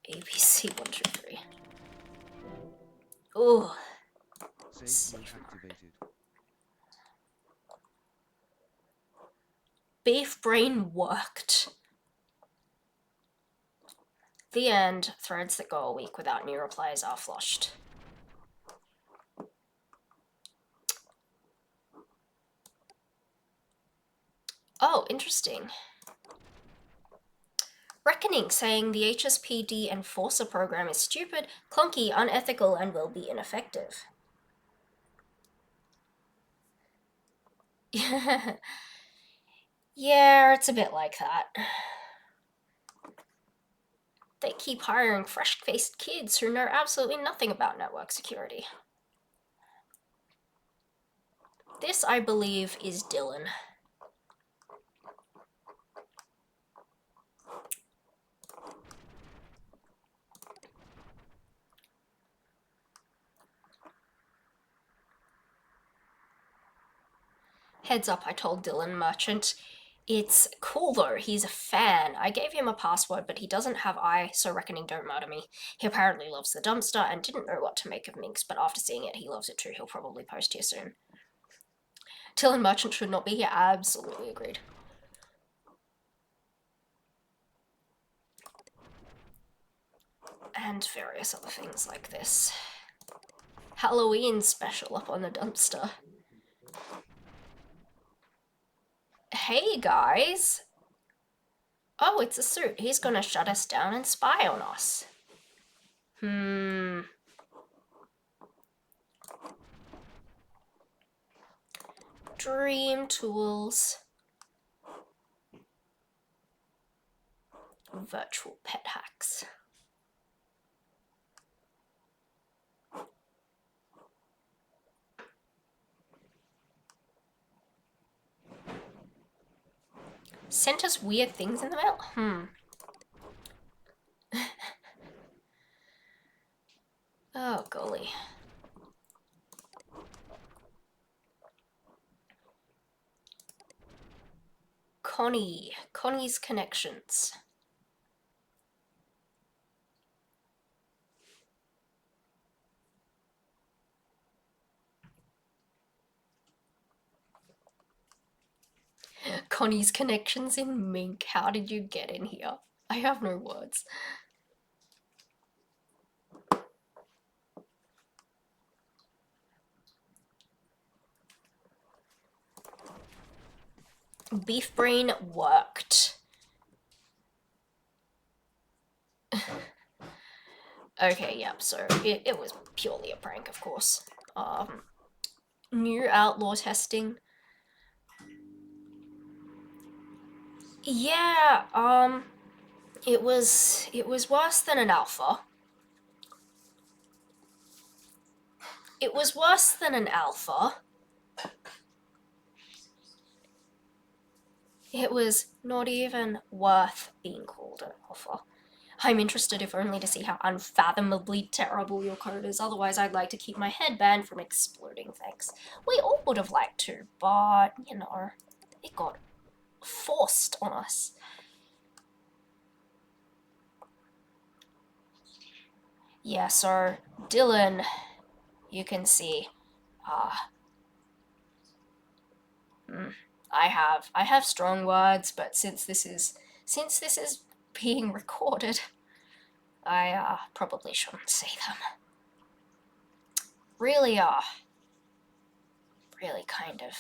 ABC 123. Ooh. Save mode activated. Beef brain worked. The end. Threads that go a week without new replies are flushed. Oh, interesting. Reckoning saying the HSPD Enforcer program is stupid, clunky, unethical, and will be ineffective. Yeah, it's a bit like that. They keep hiring fresh-faced kids who know absolutely nothing about network security. This, I believe, is Dylan. Heads up, I told Dylan Merchant. It's cool though, he's a fan. I gave him a password, but he doesn't have eye, so Reckoning don't murder me. He apparently loves the dumpster and didn't know what to make of Minx, but after seeing it, he loves it too. He'll probably post here soon. Dylan Merchant should not be here. Absolutely agreed. And various other things like this. Halloween special up on the dumpster. Hey guys! Oh, it's a suit. He's gonna shut us down and spy on us. Dream tools. Virtual pet hacks. Sent us weird things in the mail? Oh, golly. Connie's connections. Connie's connections in Mink. How did you get in here? I have no words. Beef brain worked. Okay, yep, so it was purely a prank, of course. New outlaw testing. Yeah, it was worse than an alpha. It was worse than an alpha. It was not even worth being called an alpha. I'm interested if only to see how unfathomably terrible your code is, otherwise I'd like to keep my headband from exploding, thanks. We all would have liked to, but, you know, it got forced on us. Yeah, so, Dylan, you can see, I have strong words, but since this is being recorded, I probably shouldn't say them. Really really kind of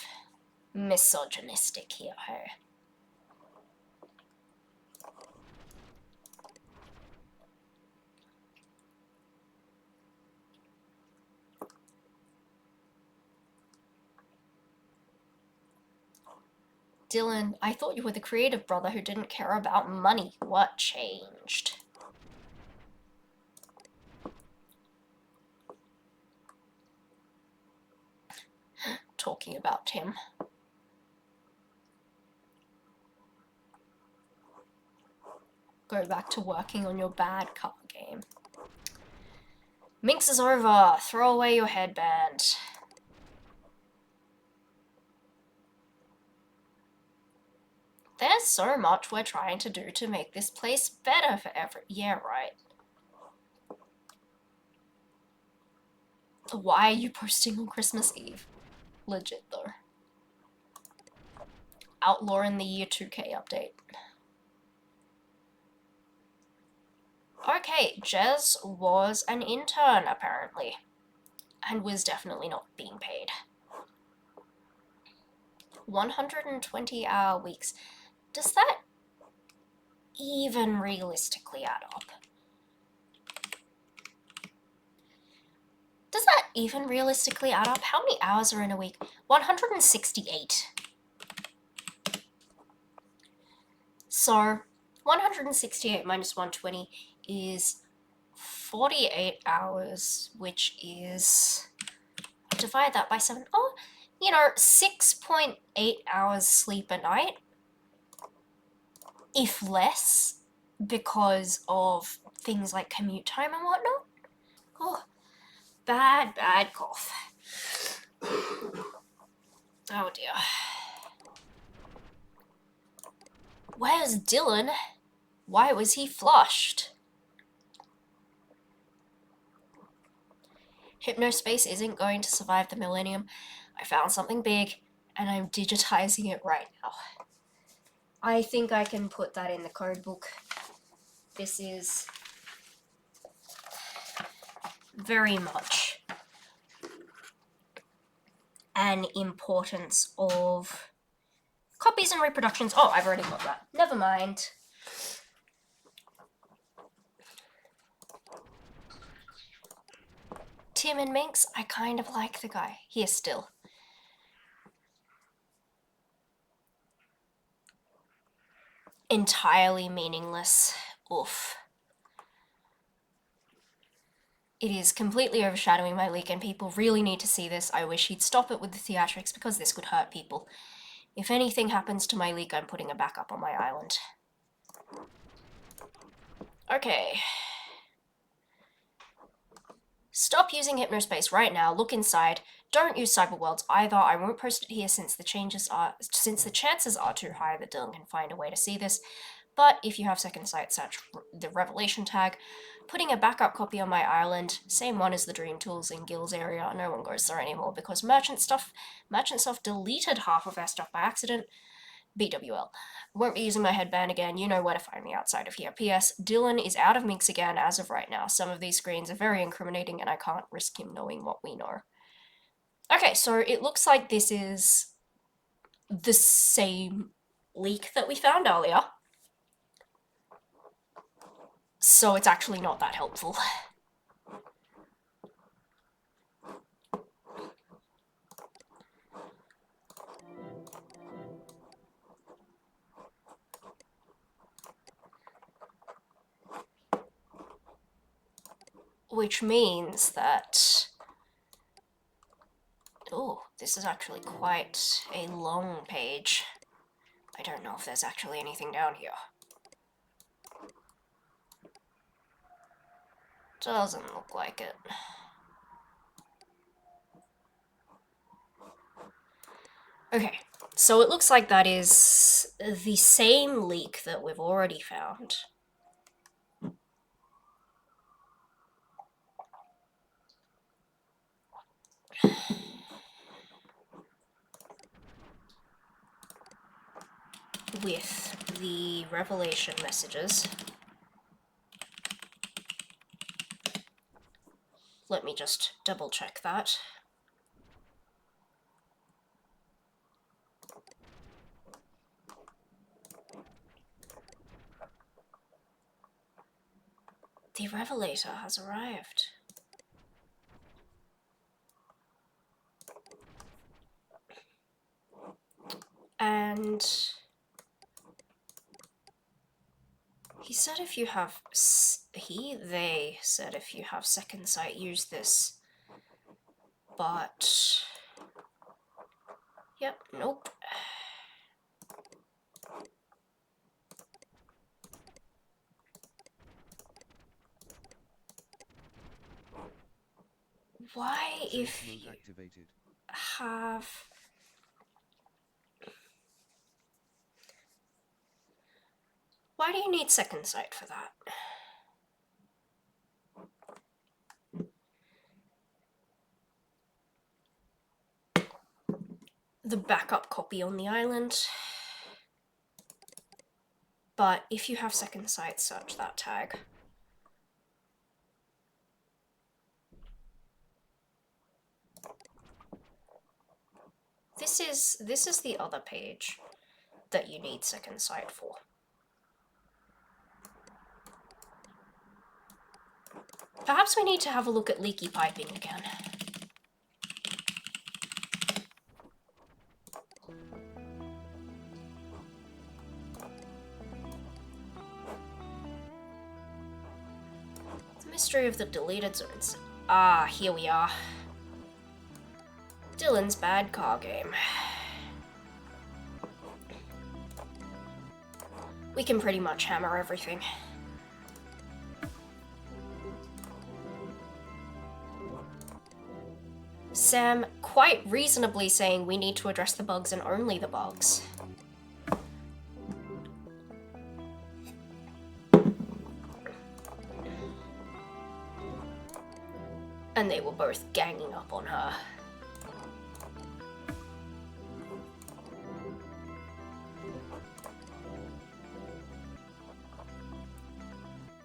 misogynistic here, hey? Dylan, I thought you were the creative brother who didn't care about money. What changed? Talking about him. Go back to working on your bad card game. Minx is over. Throw away your headband. There's so much we're trying to do to make this place better for every... Yeah, right. Why are you posting on Christmas Eve? Legit though. Outlaw in the year 2K update. Okay, Jez was an intern apparently, and was definitely not being paid. 120-hour weeks. Does that even realistically add up? Does that even realistically add up? How many hours are in a week? 168. So, 168 minus 120 is 48 hours, which is... divide that by 7. Oh, 6.8 hours sleep a night. If less, because of things like commute time and whatnot. Oh, bad cough. Oh dear. Where's Dylan? Why was he flushed? Hypnospace isn't going to survive the millennium. I found something big, and I'm digitizing it right now. I think I can put that in the code book. This is very much an importance of copies and reproductions. Oh, I've already got that. Never mind. Tim and Minx, I kind of like the guy. Here still. Entirely meaningless. Oof. It is completely overshadowing my leak and people really need to see this. I wish he'd stop it with the theatrics because this could hurt people. If anything happens to my leak, I'm putting a backup on my island. Okay. Stop using Hypnospace right now. Look inside. Don't use Cyberworlds either. I won't post it here since the chances are too high that Dylan can find a way to see this. But if you have second sight, search the Revelation tag. Putting a backup copy on my island, same one as the Dream Tools in Gil's area. No one goes there anymore because Merchant Stuff deleted half of our stuff by accident. BWL. Won't be using my headband again. You know where to find me outside of here. P.S. Dylan is out of Minx again as of right now. Some of these screens are very incriminating and I can't risk him knowing what we know. Okay, so it looks like this is the same leak that we found earlier. So it's actually not that helpful. Which means that... oh, this is actually quite a long page. I don't know if there's actually anything down here. Doesn't look like it. Okay, so it looks like that is the same leak that we've already found. With the Revelation messages. Let me just double check that. The Revelator has arrived. And he said if you have, they said if you have second sight, use this. But, yep, nope. Why, if you have... why do you need second sight for that? the backup copy on the island. But if you have second sight, search that tag. This is the other page that you need second sight for. Perhaps we need to have a look at leaky piping again. The mystery of the deleted zones. Ah, here we are. Dylan's bad car game. We can pretty much hammer everything. Sam quite reasonably saying we need to address the bugs and only the bugs. And they were both ganging up on her.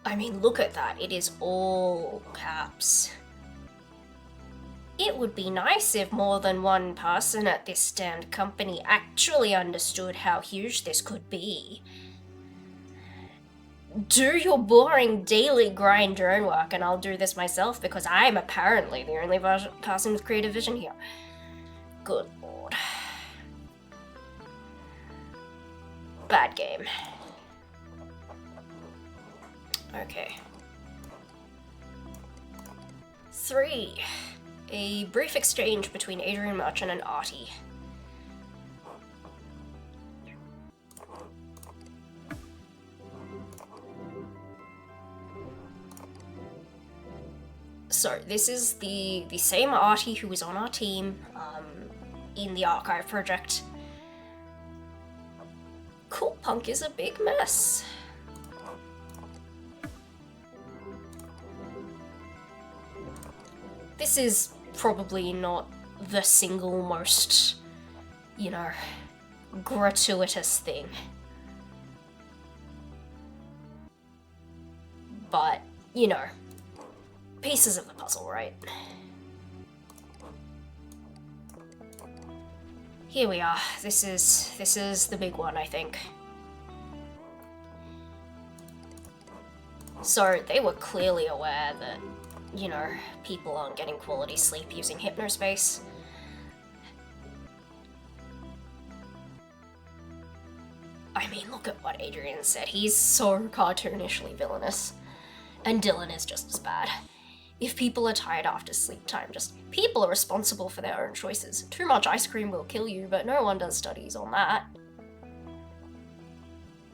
I mean, look at that. It is all caps. It would be nice if more than one person at this damned company actually understood how huge this could be. Do your boring daily grind drone work and I'll do this myself because I'm apparently the only person with creative vision here. Good lord. Bad game. Okay. 3. A brief exchange between Adrian Merchant and Artie. So, this is the same Artie who was on our team in the archive project. Cool Punk is a big mess. This is probably not the single most, gratuitous thing. But, pieces of the puzzle, right? Here we are. This is the big one, I think. So, they were clearly aware that people aren't getting quality sleep using Hypnospace. I mean, look at what Adrian said. He's so cartoonishly villainous. And Dylan is just as bad. If people are tired after sleep time, people are responsible for their own choices. Too much ice cream will kill you, but no one does studies on that.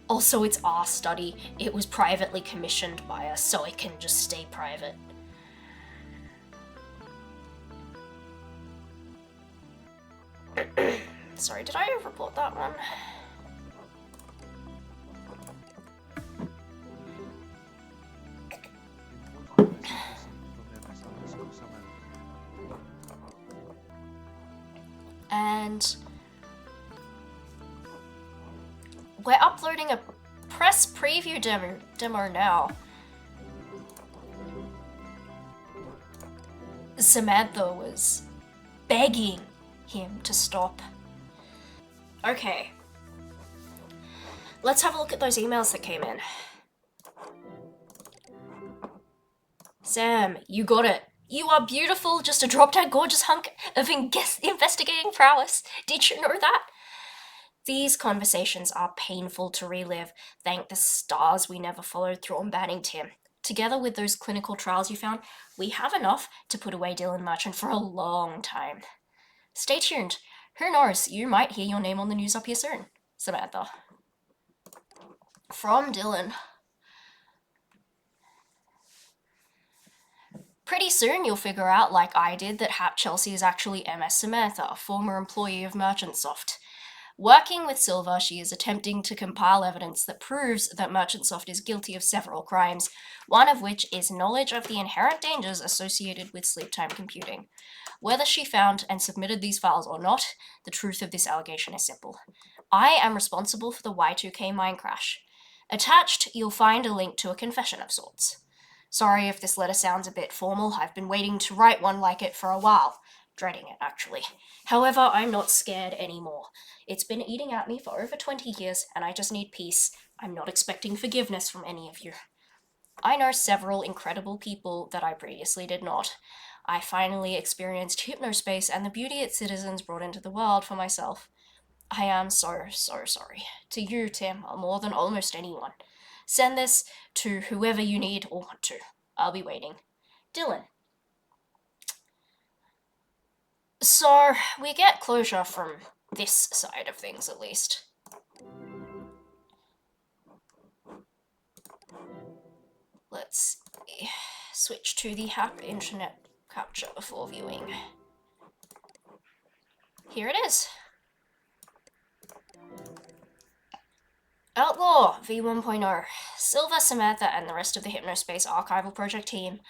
Also, it's our study. It was privately commissioned by us, so it can just stay private. Sorry, did I report that one? And we're uploading a press preview demo now. Samantha was begging him to stop. Okay. Let's have a look at those emails that came in. Sam, you got it. You are beautiful, just a drop-dead gorgeous hunk of investigating prowess. Did you know that? These conversations are painful to relive. Thank the stars we never followed through on banning Tim. Together with those clinical trials you found, we have enough to put away Dylan Merchant for a long time. Stay tuned. Who knows, you might hear your name on the news up here soon. Samantha. From Dylan. Pretty soon you'll figure out, like I did, that Hap Chelsea is actually MS Samantha, a former employee of Merchantsoft. Working with Silver, she is attempting to compile evidence that proves that Merchantsoft is guilty of several crimes, one of which is knowledge of the inherent dangers associated with sleep time computing. Whether she found and submitted these files or not, the truth of this allegation is simple. I am responsible for the Y2K mine crash. Attached, you'll find a link to a confession of sorts. Sorry if this letter sounds a bit formal. I've been waiting to write one like it for a while. Dreading it, actually. However, I'm not scared anymore. It's been eating at me for over 20 years, and I just need peace. I'm not expecting forgiveness from any of you. I know several incredible people that I previously did not. I finally experienced Hypnospace and the beauty its citizens brought into the world for myself. I am so sorry. To you, Tim, more than almost anyone. Send this to whoever you need or want to. I'll be waiting. Dylan. So, we get closure from this side of things, at least. Let's switch to the HAP internet capture before viewing. Here it is. Outlaw v1.0. Silver, Samantha, and the rest of the Hypnospace archival project team.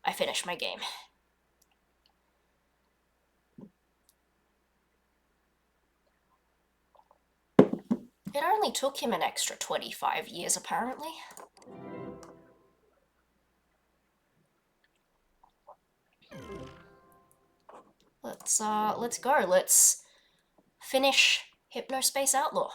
I finished my game. It only took him an extra 25 years, apparently. Let's go. Let's finish Hypnospace Outlaw.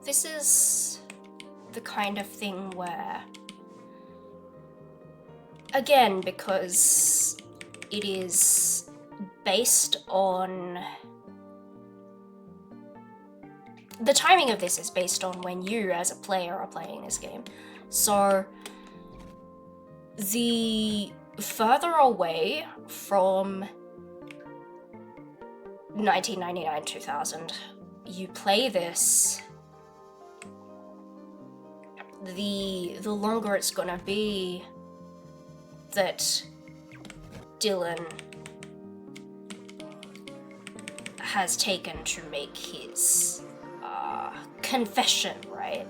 This is the kind of thing where, again, because it is based on... The timing of this is based on when you, as a player, are playing this game. So, the further away from 1999-2000 you play this, the longer it's gonna be that Dylan has taken to make his confession, right?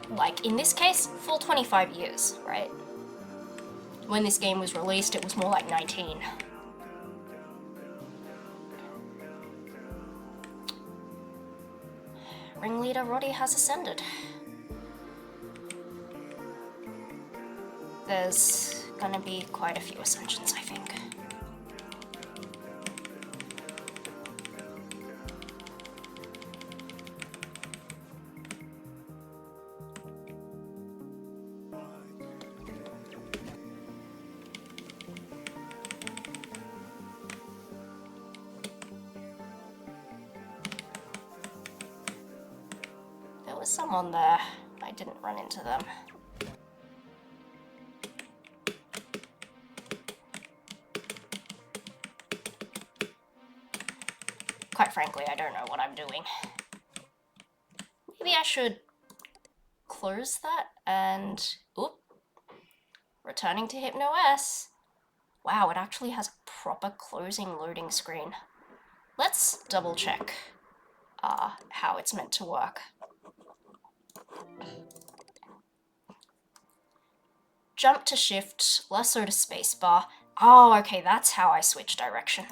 Like, in this case, full 25 years, right? When this game was released, it was more like 19. Ringleader Roddy has ascended. There's gonna be quite a few ascensions, I think. There was someone there. I didn't run into them. Quite frankly, I don't know what I'm doing. Maybe I should close that and... Oop. Returning to HypnoS. Wow, it actually has a proper closing loading screen. Let's double check how it's meant to work. Jump to shift, lasso to spacebar. Oh, okay, that's how I switch direction.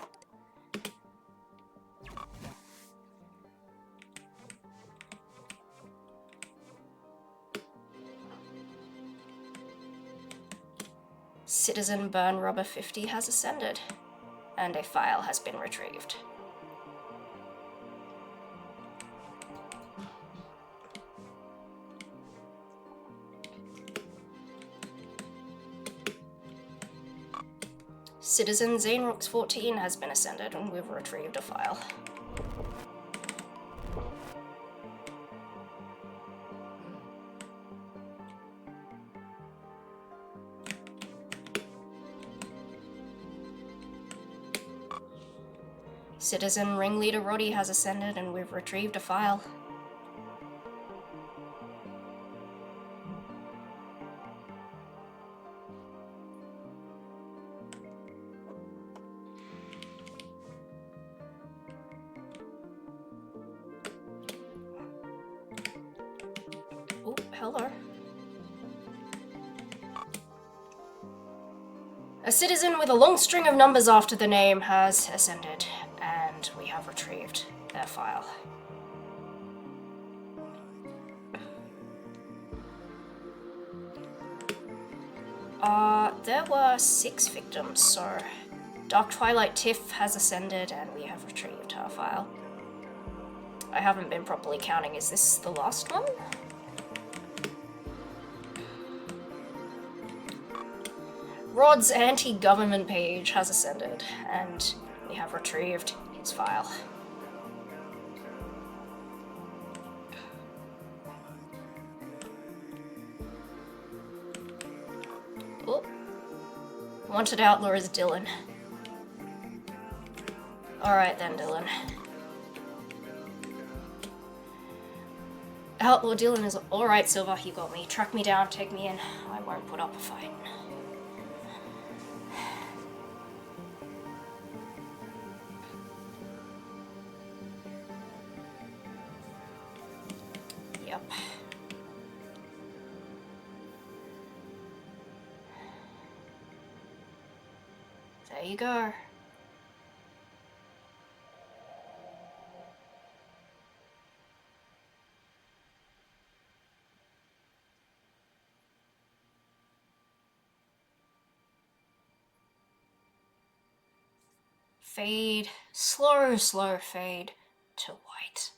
Citizen Burn Rubber 50 has ascended, and a file has been retrieved. Citizen Zainrooks 14 has been ascended, and we've retrieved a file. Citizen Ringleader Roddy has ascended, and we've retrieved a file. Oh, hello. A citizen with a long string of numbers after the name has ascended, and we have retrieved their file. There were 6 victims, so Dark Twilight Tiff has ascended, and we have retrieved her file. I haven't been properly counting. Is this the last one? Rod's anti-government page has ascended, and we have retrieved his file. Oh. Wanted outlaw is Dylan. Alright then, Dylan. Outlaw Dylan is alright, Silver, you got me. Track me down, take me in. I won't put up a fight. Yep. There you go. Fade, slow fade to white.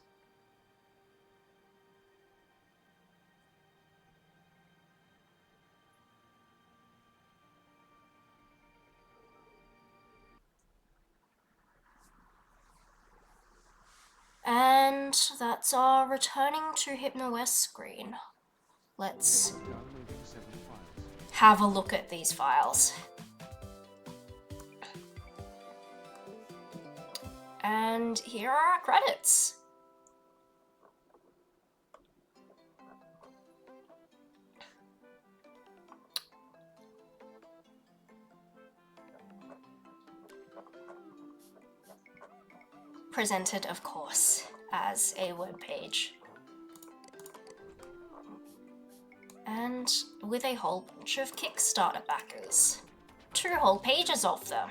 And that's our returning to HypnoS screen. Let's Downloading 7 files. have a look at these files. And here are our credits. Presented, of course, as a web page. And with a whole bunch of Kickstarter backers. 2 whole pages of them.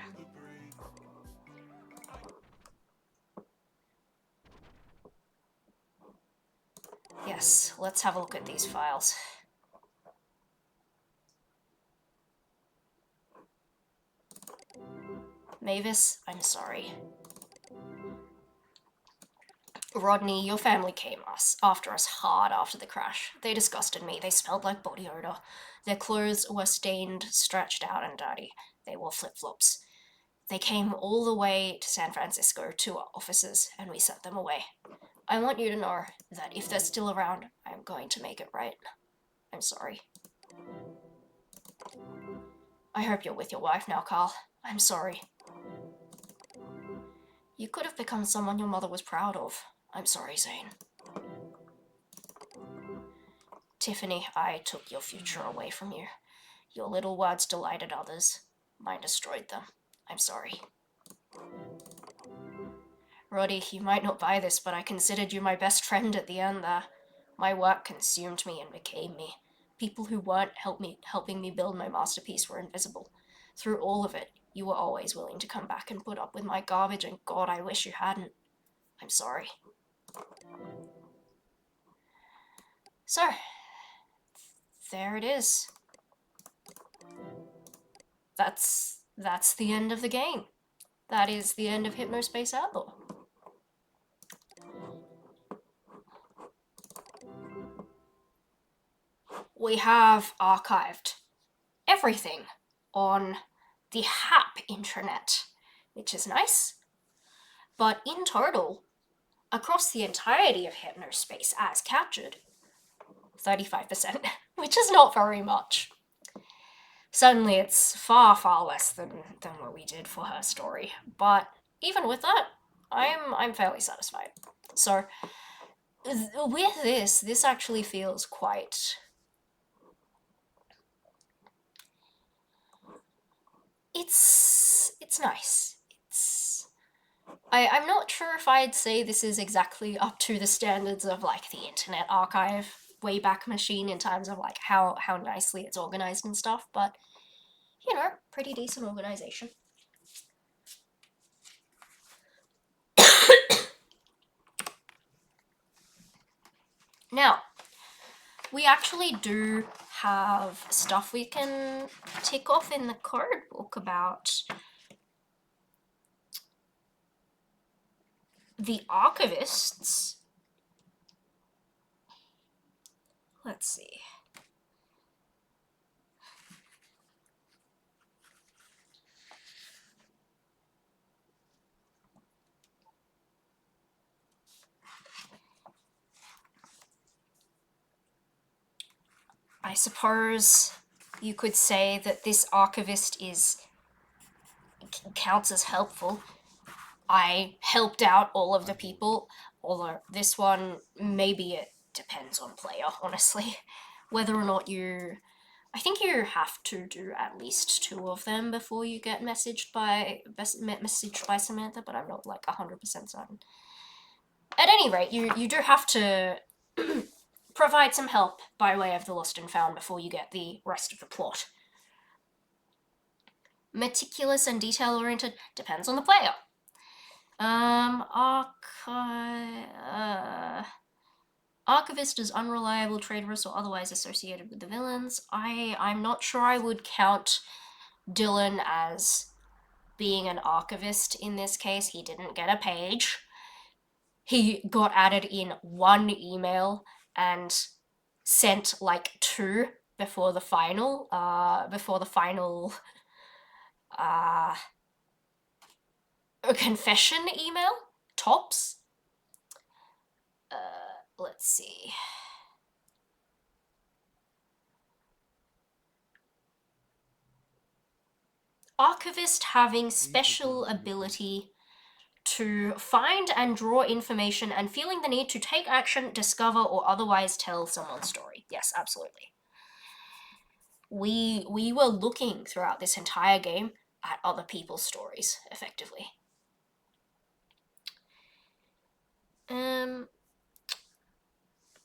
Yes, let's have a look at these files. Mavis, I'm sorry. Rodney, your family came after us hard after the crash. They disgusted me. They smelled like body odor. Their clothes were stained, stretched out, and dirty. They wore flip-flops. They came all the way to San Francisco to our offices, and we sent them away. I want you to know that if they're still around, I'm going to make it right. I'm sorry. I hope you're with your wife now, Carl. I'm sorry. You could have become someone your mother was proud of. I'm sorry, Zane. Tiffany, I took your future away from you. Your little words delighted others. Mine destroyed them. I'm sorry. Roddy, you might not buy this, but I considered you my best friend at the end there. My work consumed me and became me. People who weren't helping me build my masterpiece were invisible. Through all of it, you were always willing to come back and put up with my garbage, and God, I wish you hadn't. I'm sorry. So, there it is. that's the end of the game. That is the end of Hypnospace Outlaw. We have archived everything on the HAP intranet, which is nice. But in total, across the entirety of Hypnospace as captured, 35%, which is not very much. Certainly, it's far, far less than what we did for her story. But even with that, I'm fairly satisfied. So with this actually feels quite. It's nice. I'm not sure if I'd say this is exactly up to the standards of like the Internet Archive Wayback Machine in terms of like how nicely it's organized and stuff, but you know, pretty decent organization. Now, we actually do have stuff we can tick off in the code book about the archivists. Let's see. I suppose you could say that this archivist counts as helpful. I helped out all of the people, although this one, maybe it depends on player, honestly. Whether or not I think you have to do at least 2 of them before you get messaged by Samantha, but I'm not like 100% certain. At any rate, you do have to provide some help by way of the lost and found before you get the rest of the plot. Meticulous and detail-oriented depends on the player. Archivist is unreliable, traitorous, or otherwise associated with the villains. I'm not sure I would count Dylan as being an archivist in this case. He didn't get a page. He got added in 1 email and sent like 2 before the final confession email, tops. Let's see. Archivist having special ability to find and draw information and feeling the need to take action, discover, or otherwise tell someone's story. Yes, absolutely. We were looking throughout this entire game at other people's stories, effectively.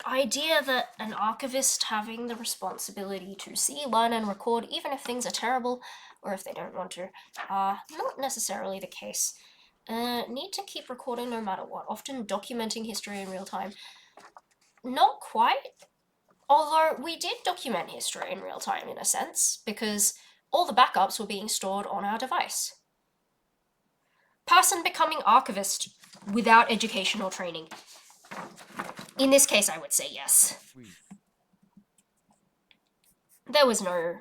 Idea that an archivist having the responsibility to see, learn, and record, even if things are terrible or if they don't want to, not necessarily the case. Need to keep recording no matter what, often documenting history in real time. Not quite. Although we did document history in real time in a sense, because all the backups were being stored on our device. Person becoming archivist without education or training. In this case, I would say yes. There was no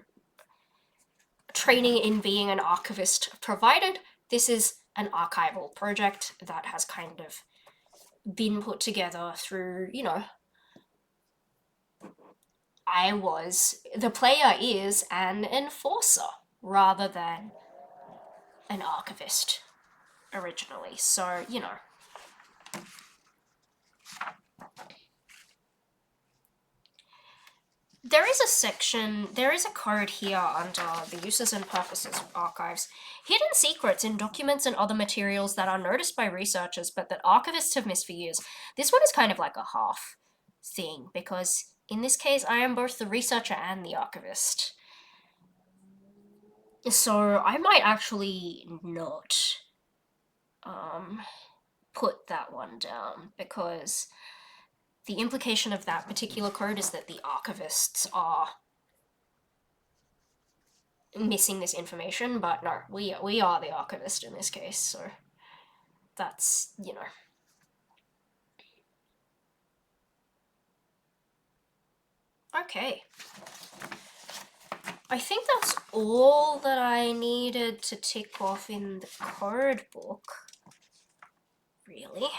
training in being an archivist provided. This is an archival project that has kind of been put together through, you know, the player is an enforcer rather than an archivist originally. So, you know. There is a code here under the uses and purposes of archives. Hidden secrets in documents and other materials that are noticed by researchers but that archivists have missed for years. This one is kind of like a half thing, because in this case I am both the researcher and the archivist. So I might actually not put that one down, because the implication of that particular code is that the archivists are missing this information, but no, we are the archivist in this case, so that's, you know. Okay. I think that's all that I needed to tick off in the code book. Really?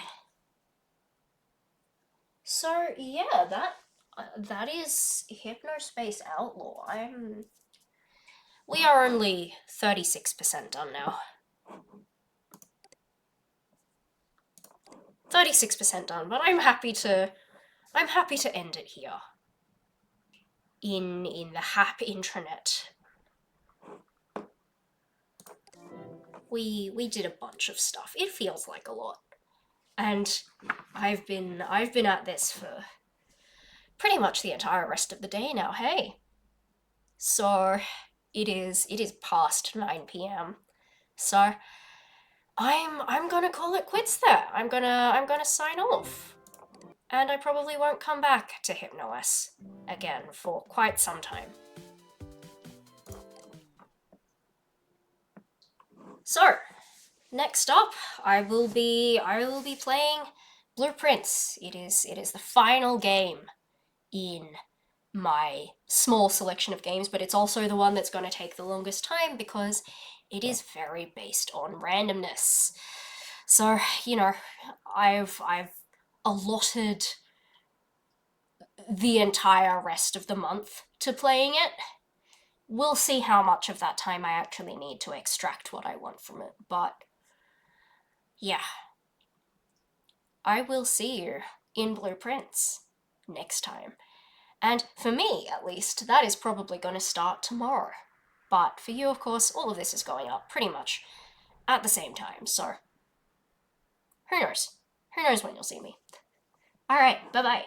So yeah, that is Hypnospace Outlaw. We are only 36% done now. 36% done, but I'm happy to end it here. In the Hap intranet. We did a bunch of stuff. It feels like a lot. And I've been at this for pretty much the entire rest of the day now, hey. So it is past 9 p.m. So I'm gonna call it quits there. I'm gonna sign off. And I probably won't come back to HypnoS again for quite some time. So, next up, I will be playing Blueprints. It is the final game in my small selection of games, but it's also the one that's going to take the longest time because it is very based on randomness. So, you know, I've allotted the entire rest of the month to playing it. We'll see how much of that time I actually need to extract what I want from it, but yeah. I will see you in Blueprints next time. And for me, at least, that is probably going to start tomorrow. But for you, of course, all of this is going up pretty much at the same time, so who knows? Who knows when you'll see me? Alright, bye bye.